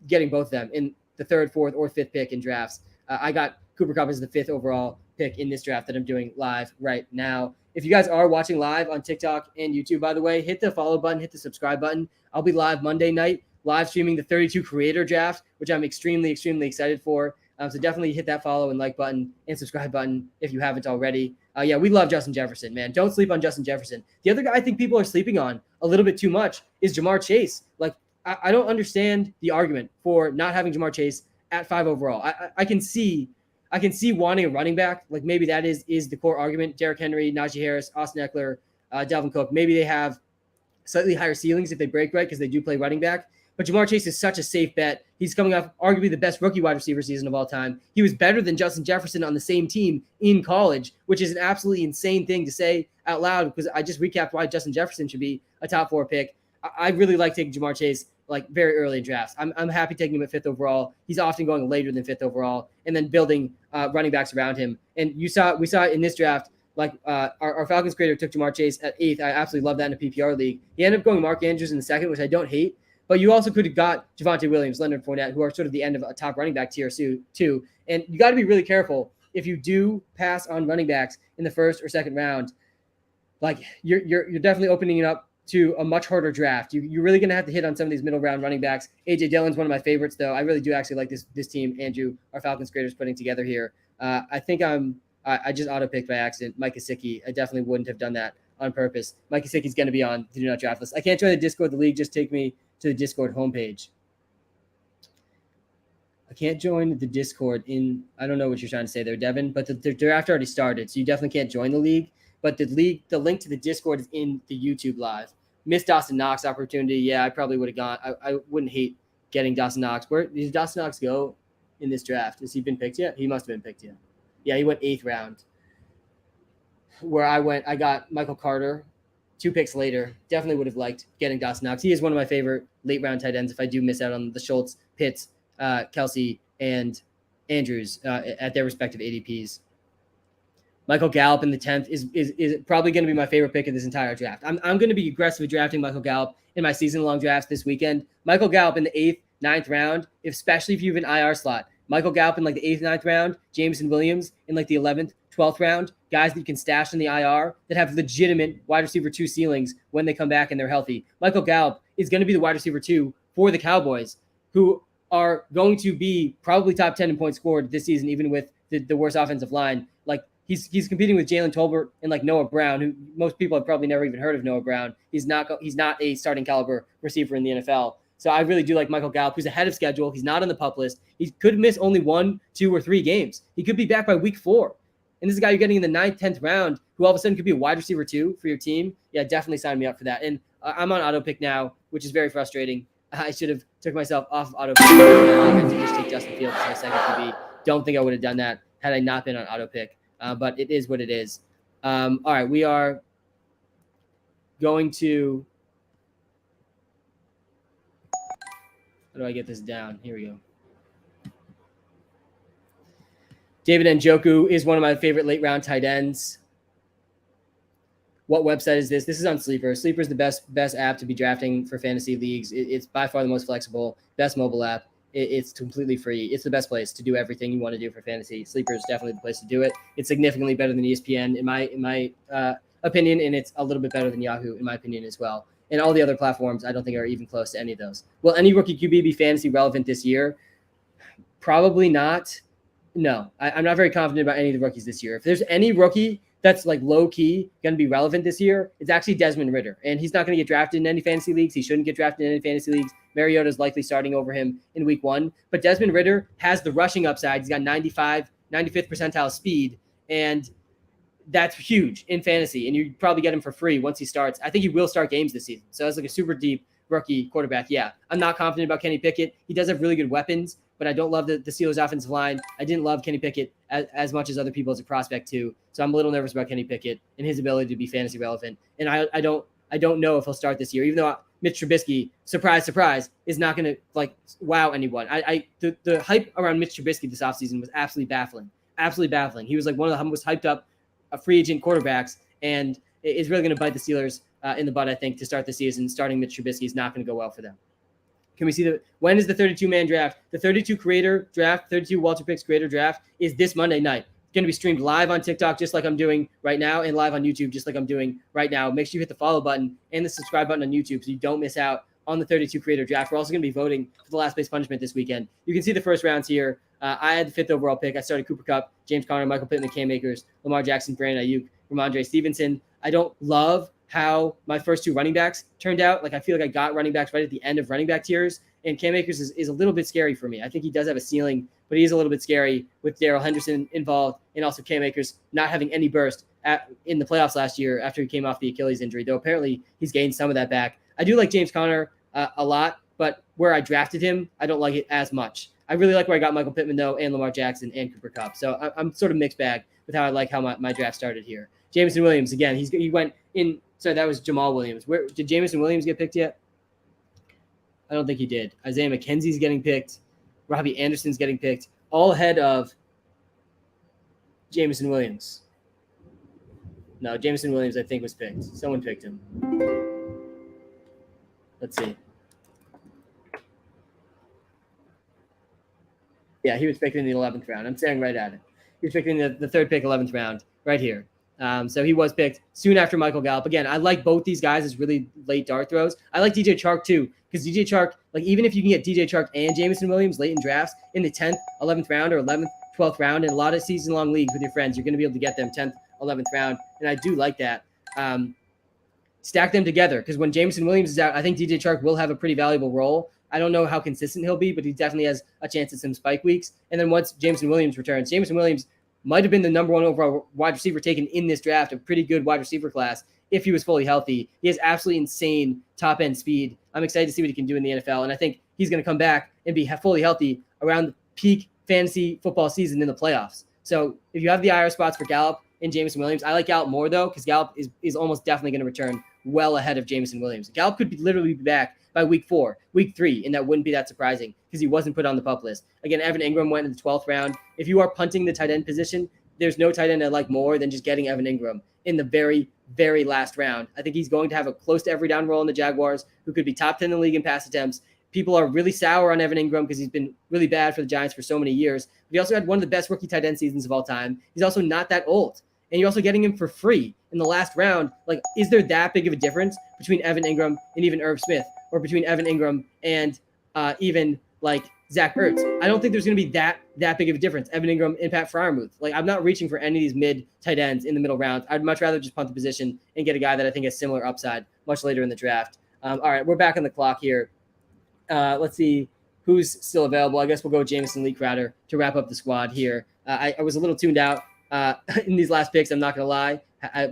A: getting both of them in the 3rd, 4th, or 5th pick in drafts. I got Cooper Kupp as the 5th overall pick in this draft that I'm doing live right now. If you guys are watching live on TikTok and YouTube, by the way, hit the follow button, hit the subscribe button. I'll be live Monday night, live streaming the 32 creator draft, which I'm extremely excited for. So definitely hit that follow and like button and subscribe button if you haven't already. Yeah, we love Justin Jefferson, man. Don't sleep on Justin Jefferson. The other guy I think people are sleeping on a little bit too much is Jamar Chase. Like, I don't understand the argument for not having Jamar Chase at 5 overall. I can see wanting a running back. Like, maybe that is the core argument. Derrick Henry, Najee Harris, Austin Eckler, Dalvin Cook. Maybe they have slightly higher ceilings if they break right because they do play running back. But Jamar Chase is such a safe bet. He's coming off arguably the best rookie wide receiver season of all time. He was better than Justin Jefferson on the same team in college, which is an absolutely insane thing to say out loud because I just recapped why Justin Jefferson should be a top 4 pick. I really like taking Jamar Chase like very early in drafts. I'm happy taking him at 5th overall. He's often going later than 5th overall, and then building running backs around him. And we saw it in this draft. Like our Falcons creator took Jamar Chase at 8th. I absolutely love that in a PPR league. He ended up going Mark Andrews in the 2nd, which I don't hate. But you also could have got Devonte Williams, Leonard Fournette, who are sort of the end of a top running back tier too. And you got to be really careful if you do pass on running backs in the 1st or 2nd round. Like you're definitely opening it up to a much harder draft. You're really going to have to hit on some of these middle round running backs. AJ Dillon's one of my favorites, though. I really do actually like this team Andrew, our Falcons creators, putting together here. I think I just auto-picked by accident Mike Gesicki. I definitely wouldn't have done that on purpose. Mike Gesicki's going to be on the Do Not Draft list. I can't join the Discord, the league. Just take me to the Discord homepage. I can't join the Discord I don't know what you're trying to say there, Devin, but the draft already started, so you definitely can't join the league. But the link to the Discord is in the YouTube live. Missed Dawson Knox opportunity. Yeah, I probably would have gone. I wouldn't hate getting Dawson Knox. Where did Dawson Knox go in this draft? Has he been picked yet? He must have been picked yet. Yeah, he went 8th round. Where I got Michael Carter 2 picks later. Definitely would have liked getting Dawson Knox. He is one of my favorite late round tight ends if I do miss out on the Schultz, Pitts, Kelsey, and Andrews at their respective ADPs. Michael Gallup in the 10th is probably going to be my favorite pick of this entire draft. I'm going to be aggressively drafting Michael Gallup in my season-long drafts this weekend. Michael Gallup in the 8th, 9th round, especially if you have an IR slot. Michael Gallup in like the 8th, 9th round. Jameson Williams in like the 11th, 12th round. Guys that you can stash in the IR that have legitimate wide receiver 2 ceilings when they come back and they're healthy. Michael Gallup is going to be the wide receiver 2 for the Cowboys, who are going to be probably top 10 in points scored this season, even with the worst offensive line. Like, He's competing with Jalen Tolbert and like Noah Brown, who most people have probably never even heard of Noah Brown. He's not a starting caliber receiver in the NFL. So I really do like Michael Gallup, who's ahead of schedule. He's not on the PUP list. He could miss only 1, 2, or 3 games. He could be back by week 4. And this is a guy you're getting in the 9th, 10th round, who all of a sudden could be a wide receiver 2 for your team. Yeah, definitely sign me up for that. And I'm on auto pick now, which is very frustrating. I should have took myself off of auto pick. I had to just take Justin Fields as my second QB. Don't think I would have done that had I not been on auto pick. But it is what it is. All right, we are going to – how do I get this down? Here we go. David Njoku is one of my favorite late-round tight ends. What website is this? This is on Sleeper. Sleeper is the best app to be drafting for fantasy leagues. It's by far the most flexible, best mobile app. It's completely free. It's the best place to do everything you want to do for fantasy. Sleeper is definitely the place to do it. It's significantly better than ESPN in my opinion, and it's a little bit better than Yahoo in my opinion as well. And all the other platforms, I don't think are even close to any of those. Will any rookie QB be fantasy relevant this year? Probably not. No, I'm not very confident about any of the rookies this year. If there's any rookie that's like low key going to be relevant this year, it's actually Desmond Ritter. And he's not going to get drafted in any fantasy leagues. He shouldn't get drafted in any fantasy leagues. Mariota's likely starting over him in week 1. But Desmond Ritter has the rushing upside. He's got 95th percentile speed. And that's huge in fantasy. And you probably get him for free once he starts. I think he will start games this season. So that's like a super deep rookie quarterback. Yeah, I'm not confident about Kenny Pickett. He does have really good weapons, but I don't love the Steelers offensive line. I didn't love Kenny Pickett as much as other people as a prospect too. So I'm a little nervous about Kenny Pickett and his ability to be fantasy relevant. And I don't know if he'll start this year, even though Mitch Trubisky, surprise, is not going to like wow anyone. The hype around Mitch Trubisky this offseason was absolutely baffling. He was like one of the most hyped up free agent quarterbacks, and it's really going to bite the Steelers in the butt, I think, to start the season. Starting Mitch Trubisky is not going to go well for them. Can we see when is the 32-man draft? The 32 creator draft, 32 WalterPicks creator draft is this Monday night. It's going to be streamed live on TikTok, just like I'm doing right now, and live on YouTube, just like I'm doing right now. Make sure you hit the follow button and the subscribe button on YouTube so you don't miss out on the 32 creator draft. We're also going to be voting for the last place punishment this weekend. You can see the first rounds here. I had the 5th overall pick. I started Cooper Kupp, James Conner, Michael Pittman, Cam Akers, Lamar Jackson, Brandon Ayuk, Ramondre Stevenson. I don't love how my first 2 running backs turned out. Like, I feel like I got running backs right at the end of running back tiers, and Cam Akers is a little bit scary for me. I think he does have a ceiling, but he's a little bit scary with Darrell Henderson involved, and also Cam Akers not having any burst in the playoffs last year after he came off the Achilles injury, though apparently he's gained some of that back. I do like James Conner a lot, but where I drafted him, I don't like it as much. I really like where I got Michael Pittman, though, and Lamar Jackson and Cooper Kupp. So I'm sort of mixed bag with how I like how my draft started here. Jameson Williams, again, he went in. Sorry, that was Jamal Williams. Where did Jameson Williams get picked yet? I don't think he did. Isaiah McKenzie's getting picked. Robbie Anderson's getting picked, all ahead of Jameson Williams. No, Jameson Williams, I think, was picked. Someone picked him. Let's see. Yeah, he was picked in the 11th round. I'm staring right at it. He was picked in the 3rd pick, 11th round, right here. So he was picked soon after Michael Gallup. Again, I like both these guys as really late dart throws. I like DJ Chark too, because DJ Chark, like even if you can get DJ Chark and Jameson Williams late in drafts in the 10th, 11th round or 11th, 12th round, in a lot of season-long leagues with your friends, you're going to be able to get them 10th, 11th round, and I do like that. Stack them together, because when Jameson Williams is out, I think DJ Chark will have a pretty valuable role. I don't know how consistent he'll be, but he definitely has a chance at some spike weeks. And then once Jameson Williams returns, Jameson Williams might have been the number 1 overall wide receiver taken in this draft, a pretty good wide receiver class if he was fully healthy. He has absolutely insane top-end speed. I'm excited to see what he can do in the NFL, and I think he's going to come back and be fully healthy around the peak fantasy football season in the playoffs. So if you have the IR spots for Gallup and Jameson Williams, I like Gallup more, though, because Gallup is almost definitely going to return well ahead of Jameson Williams. Gallup could literally be back by week 4, week 3, and that wouldn't be that surprising because he wasn't put on the PUP list. Again, Evan Ingram went in the 12th round. If you are punting the tight end position, there's no tight end I like more than just getting Evan Ingram in the very, very last round. I think he's going to have a close to every down role in the Jaguars, who could be top 10 in the league in pass attempts. People are really sour on Evan Ingram because he's been really bad for the Giants for so many years. But he also had one of the best rookie tight end seasons of all time. He's also not that old. And you're also getting him for free in the last round. Like, is there that big of a difference between Evan Ingram and even Irv Smith, or between Evan Ingram and even like Zach Ertz? I don't think there's going to be that big of a difference. Evan Ingram and Pat Freiermuth. Like, I'm not reaching for any of these mid tight ends in the middle rounds. I'd much rather just punt the position and get a guy that I think has similar upside much later in the draft. All right, we're back on the clock here. Let's see who's still available. I guess we'll go with Jamison Lee Crowder to wrap up the squad here. I was a little tuned out in these last picks. I'm not going to lie.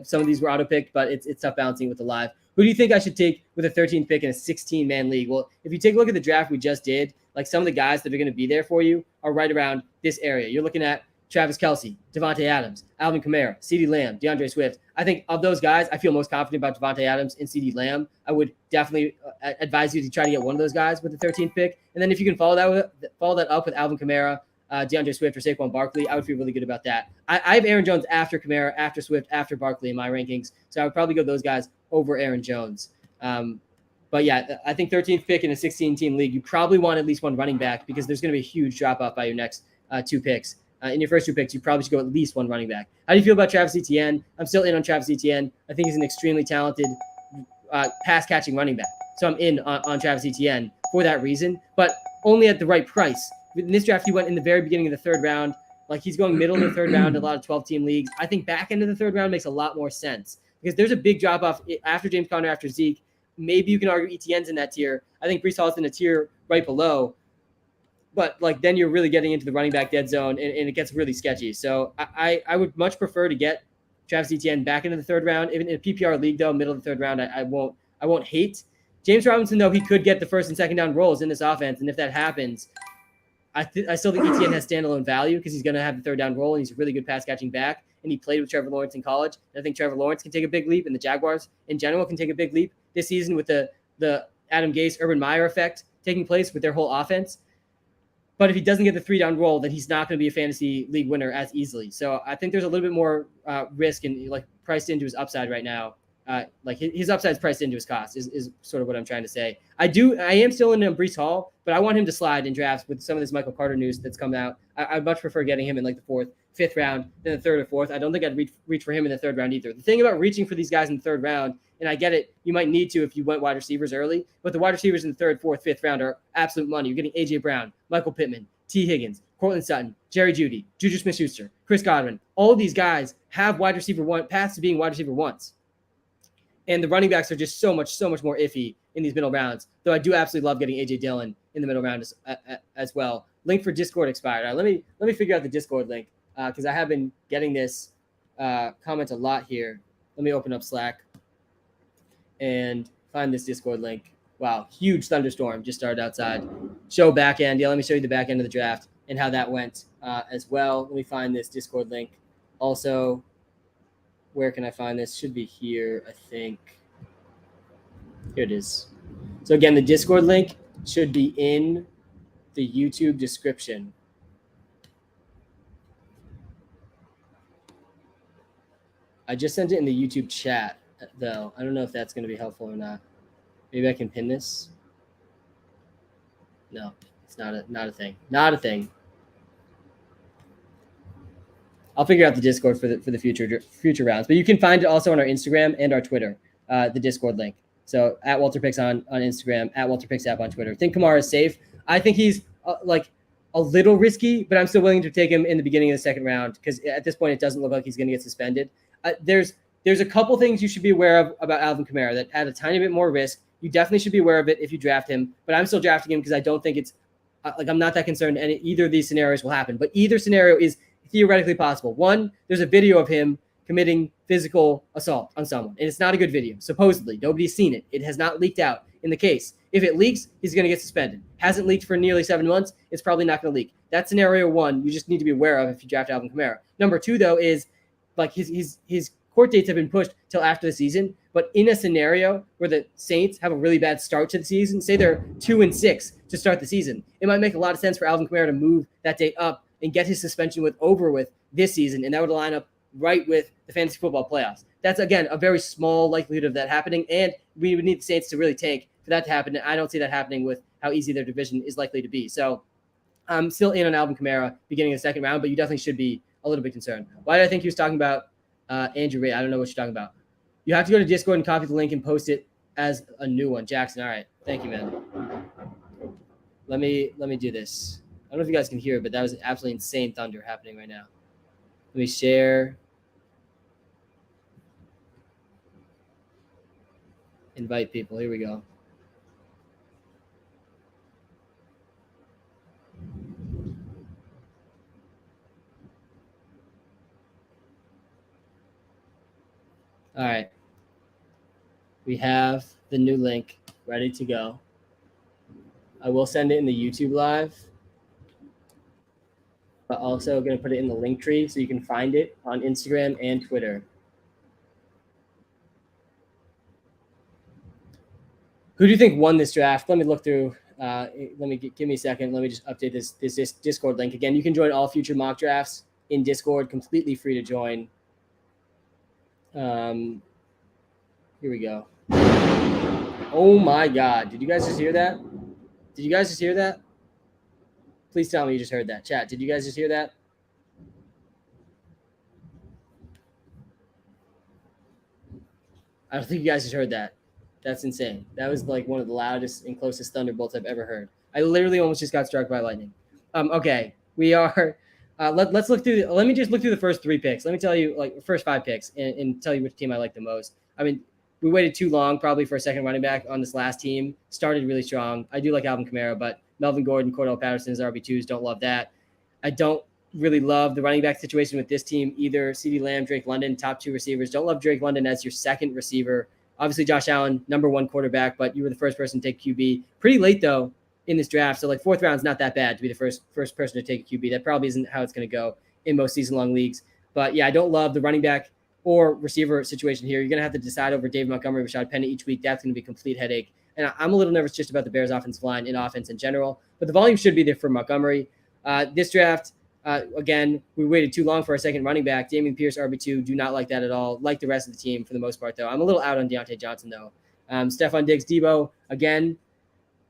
A: Some of these were auto-picked, but it's tough balancing with the live. Who do you think I should take with a 13th pick in a 16-man league? Well, if you take a look at the draft we just did, like some of the guys that are going to be there for you are right around this area. You're looking at Travis Kelce, Devontae Adams, Alvin Kamara, CeeDee Lamb, DeAndre Swift. I think of those guys, I feel most confident about Devontae Adams and CeeDee Lamb. I would definitely advise you to try to get one of those guys with the 13th pick. And then if you can follow that up with Alvin Kamara, DeAndre Swift, or Saquon Barkley, I would feel really good about that. I have Aaron Jones after Kamara, after Swift, after Barkley in my rankings. So I would probably go those guys over Aaron Jones. But yeah, I think 13th pick in a 16-team league, you probably want at least one running back because there's going to be a huge drop-off by your next 2 picks. In your first 2 picks, you probably should go at least one running back. How do you feel about Travis Etienne? I'm still in on Travis Etienne. I think he's an extremely talented pass catching running back. So I'm in on Travis Etienne for that reason, but only at the right price. In this draft, he went in the very beginning of the third round. Like he's going middle of the third round in a lot of 12-team leagues. I think back end of the third round makes a lot more sense because there's a big drop off after James Conner, after Zeke. Maybe you can argue Etienne's in that tier. I think Breece Hall's in a tier right below. But like then you're really getting into the running back dead zone, and it gets really sketchy. So I would much prefer to get Travis Etienne back into the third round. Even in a PPR league, though, middle of the third round, I won't hate. James Robinson, though, he could get the first and second down roles in this offense, and if that happens, I still think Etienne has standalone value because he's going to have the third down role, and he's a really good pass catching back, and he played with Trevor Lawrence in college. And I think Trevor Lawrence can take a big leap, and the Jaguars in general can take a big leap this season with the Adam Gase, Urban Meyer effect taking place with their whole offense. But if he doesn't get the 3-down role, then he's not going to be a fantasy league winner as easily. So I think there's a little bit more risk and like priced into his upside right now. Like his upside is priced into his cost is sort of what I'm trying to say. I am still in Breece Hall, but I want him to slide in drafts with some of this Michael Carter news that's come out. I'd much prefer getting him in like the 4th, 5th round than the 3rd or 4th. I don't think I'd reach for him in the 3rd round either. The thing about reaching for these guys in the 3rd round, and I get it, you might need to if you went wide receivers early, but the wide receivers in the 3rd, 4th, 5th round are absolute money. You're getting A.J. Brown, Michael Pittman, T. Higgins, Courtney Sutton, Jerry Jeudy, Juju Smith-Schuster, Chris Godwin. All of these guys have wide receiver one paths to being wide receiver ones. And the running backs are just so much more iffy in these middle rounds. Though I do absolutely love getting A.J. Dillon in the middle round as well. Link for Discord expired. All right, let me figure out the Discord link because I have been getting this comment a lot here. Let me open up Slack and find this Discord link. Wow, huge thunderstorm just started outside. Show back end. Yeah, let me show you the back end of the draft and how that went as well. Let me find this Discord link. Also, where can I find this? Should be here, I think. Here it is. So again, the Discord link should be in the YouTube description. I just sent it in the YouTube chat, though. I don't know if that's going to be helpful or not. Maybe I can pin this. No, it's not a thing. Not a thing. I'll figure out the Discord for the future rounds. But you can find it also on our Instagram and our Twitter, the Discord link. So at WalterPicks on Instagram, at WalterPicks app on Twitter. I think Kamara is safe. I think he's like a little risky, but I'm still willing to take him in the beginning of the 2nd round because at this point it doesn't look like he's going to get suspended. There's a couple things you should be aware of about Alvin Kamara that add a tiny bit more risk. You definitely should be aware of it if you draft him, but I'm still drafting him because I don't think it's I'm not that concerned and either of these scenarios will happen. But either scenario is theoretically possible. One, there's a video of him committing physical assault on someone, and it's not a good video. Supposedly, nobody's seen it. It has not leaked out in the case. If it leaks, he's going to get suspended. Hasn't leaked for nearly 7 months. It's probably not going to leak. That's scenario one. You just need to be aware of if you draft Alvin Kamara. Number 2, though, is like his court dates have been pushed till after the season. But in a scenario where the Saints have a really bad start to the season, say they're 2-6 to start the season, it might make a lot of sense for Alvin Kamara to move that date up and get his suspension over with this season, and that would line up right with the fantasy football playoffs. That's, again, a very small likelihood of that happening, and we would need the Saints to really tank for that to happen, and I don't see that happening with how easy their division is likely to be. So I'm still in on Alvin Kamara beginning of the 2nd round, but you definitely should be a little bit concerned. Why did I think he was talking about Andrew Ray? I don't know what you're talking about. You have to go to Discord and copy the link and post it as a new one. Jackson, all right. Thank you, man. Let me do this. I don't know if you guys can hear it, but that was absolutely insane thunder happening right now. Let me share. Invite people. Here we go. All right. We have the new link ready to go. I will send it in the YouTube live, but also going to put it in the link tree so you can find it on Instagram and Twitter. Who do you think won this draft? Let me look through. Give me a second. Let me just update this Discord link. Again, you can join all future mock drafts in Discord, completely free to join. Here we go. Oh my God. Did you guys just hear that? Did you guys just hear that? Please tell me you just heard that. Chat, did you guys just hear that? I don't think you guys just heard that. That's insane. That was like one of the loudest and closest thunderbolts I've ever heard. I literally almost just got struck by lightning. Okay, we are. Let's look through. Let me just look through the first 3 picks. Let me tell you, like, first 5 picks, and tell you which team I like the most. I mean, we waited too long probably for a second running back on this last team. Started really strong. I do like Alvin Kamara, but Melvin Gordon, Cordell Patterson as RB2s. Don't love that. I don't really love the running back situation with this team either. CeeDee Lamb, Drake London, top 2 receivers. Don't love Drake London as your second receiver. Obviously, Josh Allen, number 1 quarterback, but you were the first person to take QB. Pretty late, though, in this draft. So, like, 4th round is not that bad to be the first person to take a QB. That probably isn't how it's going to go in most season-long leagues. But, yeah, I don't love the running back or receiver situation here. You're going to have to decide over David Montgomery, Rashad Penny each week. That's going to be a complete headache. And I'm a little nervous just about the Bears' offensive line in offense in general. But the volume should be there for Montgomery. This draft, again, we waited too long for our second running back. Damian Pierce, RB2, do not like that at all. Like the rest of the team for the most part, though. I'm a little out on Deontay Johnson, though. Stephon Diggs, Debo, again,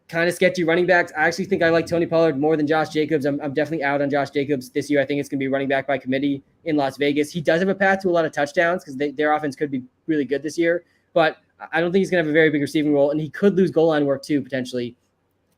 A: kind of sketchy running backs. I actually think I like Tony Pollard more than Josh Jacobs. I'm definitely out on Josh Jacobs this year. I think it's going to be running back by committee in Las Vegas. He does have a path to a lot of touchdowns because their offense could be really good this year, but I don't think he's going to have a very big receiving role, and he could lose goal line work too, potentially.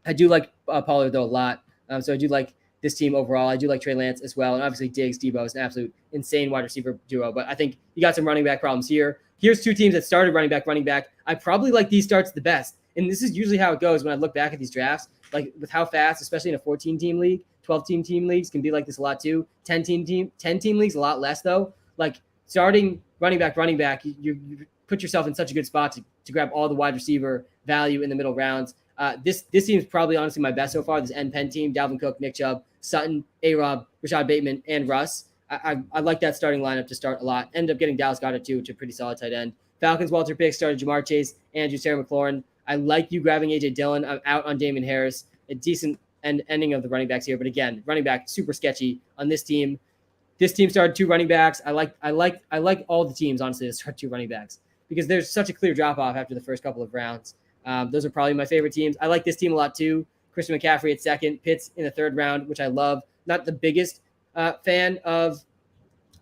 A: I do like Pollard, though, a lot. So I do like this team overall. I do like Trey Lance as well. And obviously Diggs, Debo is an absolute insane wide receiver duo. But I think you got some running back problems here. Here's 2 teams that started running back. I probably like these starts the best. And this is usually how it goes when I look back at these drafts, like with how fast, especially in a 14-team league, 12-team team leagues can be like this a lot too. 10-team leagues, a lot less though. Like starting running back, you put yourself in such a good spot to grab all the wide receiver value in the middle rounds. This team is probably honestly my best so far. This Penn team: Dalvin Cook, Nick Chubb, Sutton, A-Rob, Rashad Bateman, and Russ. I like that starting lineup to start a lot. Ended up getting Dallas Goedert too, which is a pretty solid tight end. Falcons, WalterPicks started Jamar Chase, Andrew, Sarah McLaurin. I like you grabbing AJ Dillon. I'm out on Damon Harris. A decent ending of the running backs here, but again, running back super sketchy on this team. This team started 2 running backs. I like all the teams honestly that start 2 running backs because there's such a clear drop off after the first couple of rounds. Those are probably my favorite teams. I like this team a lot too. Christian McCaffrey at 2nd, Pitts in the 3rd round, which I love. Not the biggest fan of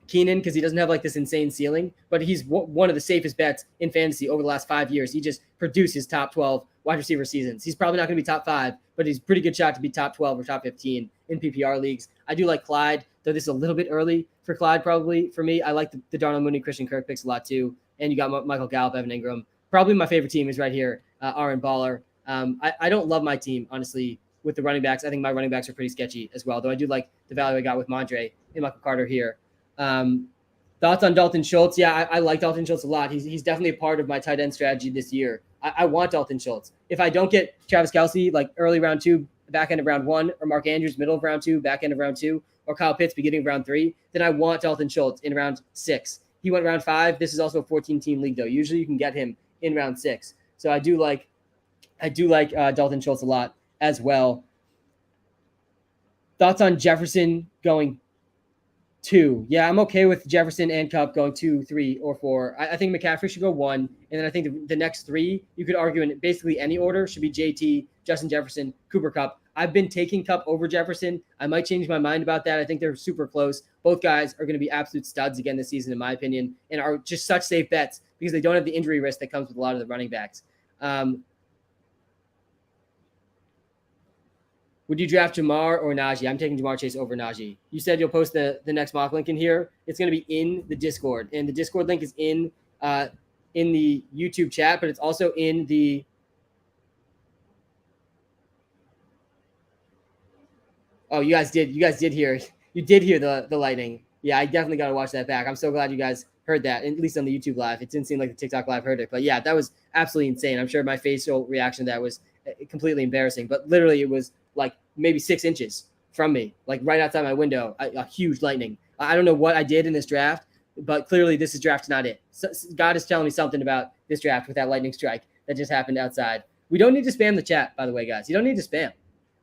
A: Keenan because he doesn't have like this insane ceiling, but he's one of the safest bets in fantasy over the last 5 years. He just produces top 12 wide receiver seasons. He's probably not going to be top 5, but he's a pretty good shot to be top 12 or top 15 in PPR leagues. I do like Clyde, though this is a little bit early for Clyde probably for me. I like the Darnell Mooney, Christian Kirk picks a lot too. And you got Michael Gallup, Evan Ingram. Probably my favorite team is right here, Aaron Baller. I don't love my team, honestly, with the running backs. I think my running backs are pretty sketchy as well, though I do like the value I got with Mondre and Michael Carter here. Thoughts on Dalton Schultz? Yeah, I like Dalton Schultz a lot. He's definitely a part of my tight end strategy this year. I want Dalton Schultz. If I don't get Travis Kelce, like early round 2, back end of round 1, or Mark Andrews, middle of round 2, back end of round 2, or Kyle Pitts, beginning of round 3, then I want Dalton Schultz in round 6. He went round 5. This is also a 14-team league, though. Usually you can get him in round 6. So I do like Dalton Schultz a lot as well. Thoughts on Jefferson going 2? Yeah, I'm okay with Jefferson and Kupp going 2, 3, or 4. I think McCaffrey should go 1, and then I think the next 3 you could argue in basically any order should be JT, Justin Jefferson, Cooper Kupp. I've been taking Kupp over Jefferson. I might change my mind about that. I think they're super close. Both guys are going to be absolute studs again this season, in my opinion, and are just such safe bets because they don't have the injury risk that comes with a lot of the running backs. Would you draft Jamar or Najee? I'm taking Jamar Chase over Najee. You said you'll post the next mock link in here. It's going to be in the Discord, and the Discord link is in the YouTube chat, but it's also in the Oh, you guys did hear the lightning. Yeah, I definitely got to watch that back. I'm so glad you guys heard that, at least on the YouTube live. It didn't seem like the TikTok live heard it, but yeah, that was absolutely insane. I'm sure my facial reaction to that was completely embarrassing, but literally it was like maybe 6 inches from me, like right outside my window, a huge lightning. I don't know what I did in this draft, but clearly this is draft not it. So God is telling me something about this draft with that lightning strike that just happened outside. We don't need to spam the chat, by the way, guys. You don't need to spam.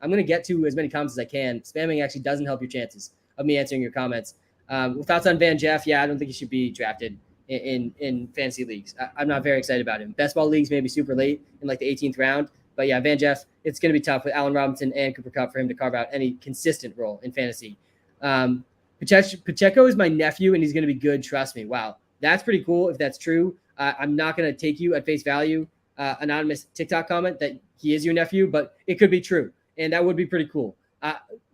A: I'm going to get to as many comments as I can. Spamming actually doesn't help your chances of me answering your comments. Thoughts on Van Jeff? Yeah, I don't think he should be drafted in fantasy leagues. I'm not very excited about him. Best ball leagues maybe super late in like the 18th round. But yeah, Van Jeff, it's going to be tough with Allen Robinson and Cooper Kupp for him to carve out any consistent role in fantasy. Pacheco is my nephew, and he's going to be good. Trust me. Wow, that's pretty cool if that's true. I'm not going to take you at face value anonymous TikTok comment that he is your nephew, but it could be true, and that would be pretty cool.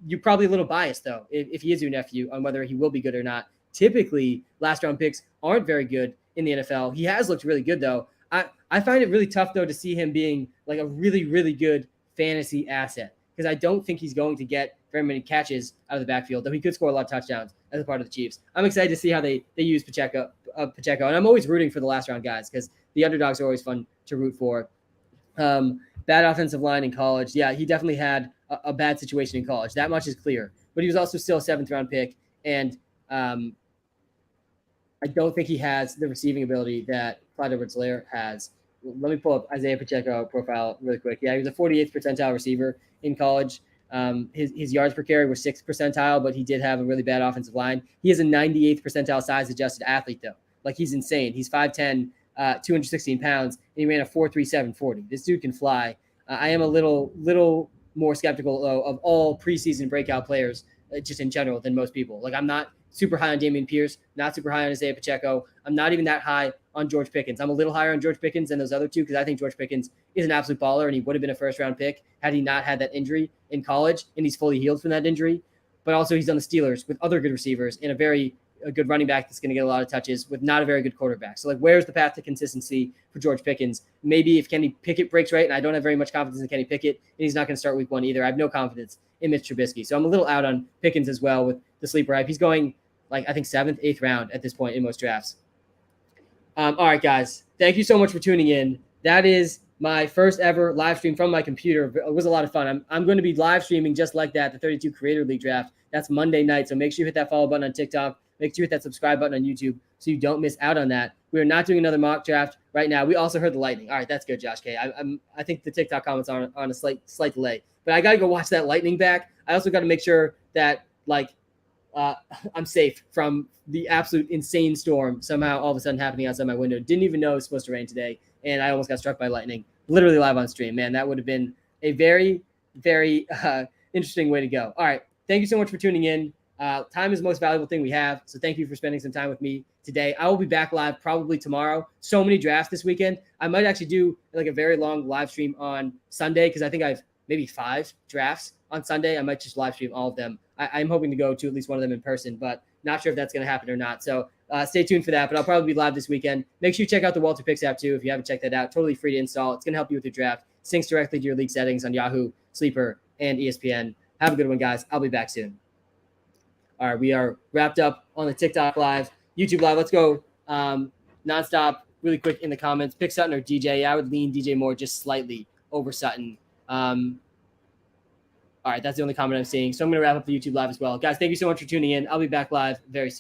A: You're probably a little biased, though, if he is your nephew, on whether he will be good or not. Typically, last-round picks aren't very good in the NFL. He has looked really good, though. I find it really tough, though, to see him being like a really, really good fantasy asset, because I don't think he's going to get very many catches out of the backfield, though he could score a lot of touchdowns as a part of the Chiefs. I'm excited to see how they use Pacheco, and I'm always rooting for the last-round guys because the underdogs are always fun to root for. Bad offensive line in college. Yeah, he definitely had a bad situation in college. That much is clear. But he was also still a 7th-round pick, and I don't think he has the receiving ability that Clyde Edwards-Helaire has. Let me pull up Isaiah Pacheco profile really quick. Yeah, he was a 48th percentile receiver in college. His yards per carry were 6th percentile, but he did have a really bad offensive line. He is a 98th percentile size-adjusted athlete, though. Like, he's insane. He's 5'10", 216 pounds, and he ran a 4.37 40. This dude can fly. I am a little more skeptical, though, of all preseason breakout players, just in general, than most people. Like, I'm not super high on Damian Pierce, not super high on Isaiah Pacheco. I'm not even that high on George Pickens. I'm a little higher on George Pickens than those other two because I think George Pickens is an absolute baller, and he would have been a first-round pick had he not had that injury in college, and he's fully healed from that injury. But also he's on the Steelers with other good receivers and a good running back that's going to get a lot of touches with not a very good quarterback. So, like, where's the path to consistency for George Pickens? Maybe if Kenny Pickett breaks right, and I don't have very much confidence in Kenny Pickett, and he's not going to start week 1 either. I have no confidence in Mitch Trubisky. So I'm a little out on Pickens as well with the sleeper hype. He's going, like, I think 7th, 8th round at this point in most drafts. All right, guys. Thank you so much for tuning in. That is my first ever live stream from my computer. It was a lot of fun. I'm going to be live streaming just like that, the 32 Creator League draft. That's Monday night. So make sure you hit that follow button on TikTok. Make sure you hit that subscribe button on YouTube so you don't miss out on that. We are not doing another mock draft right now. We also heard the lightning. All right, that's good, Josh K. I think the TikTok comments are on a slight delay. But I got to go watch that lightning back. I also got to make sure that, like, I'm safe from the absolute insane storm somehow all of a sudden happening outside my window. Didn't even know it was supposed to rain today, and I almost got struck by lightning, literally live on stream. Man, that would have been a very, very interesting way to go. All right, thank you so much for tuning in. Time is the most valuable thing we have, so thank you for spending some time with me today. I will be back live probably tomorrow. So many drafts this weekend. I might actually do like a very long live stream on Sunday because I think I have maybe 5 drafts on Sunday. I might just live stream all of them. I'm hoping to go to at least one of them in person, but not sure if that's going to happen or not. So stay tuned for that, but I'll probably be live this weekend. Make sure you check out the WalterPicks app too if you haven't checked that out. Totally free to install. It's going to help you with your draft. Syncs directly to your league settings on Yahoo, Sleeper, and ESPN. Have a good one, guys. I'll be back soon. All right, we are wrapped up on the TikTok live, YouTube live. Let's go nonstop, really quick in the comments. Pick Sutton or DJ. I would lean DJ Moore just slightly over Sutton. All right, that's the only comment I'm seeing. So I'm going to wrap up the YouTube live as well. Guys, thank you so much for tuning in. I'll be back live very soon.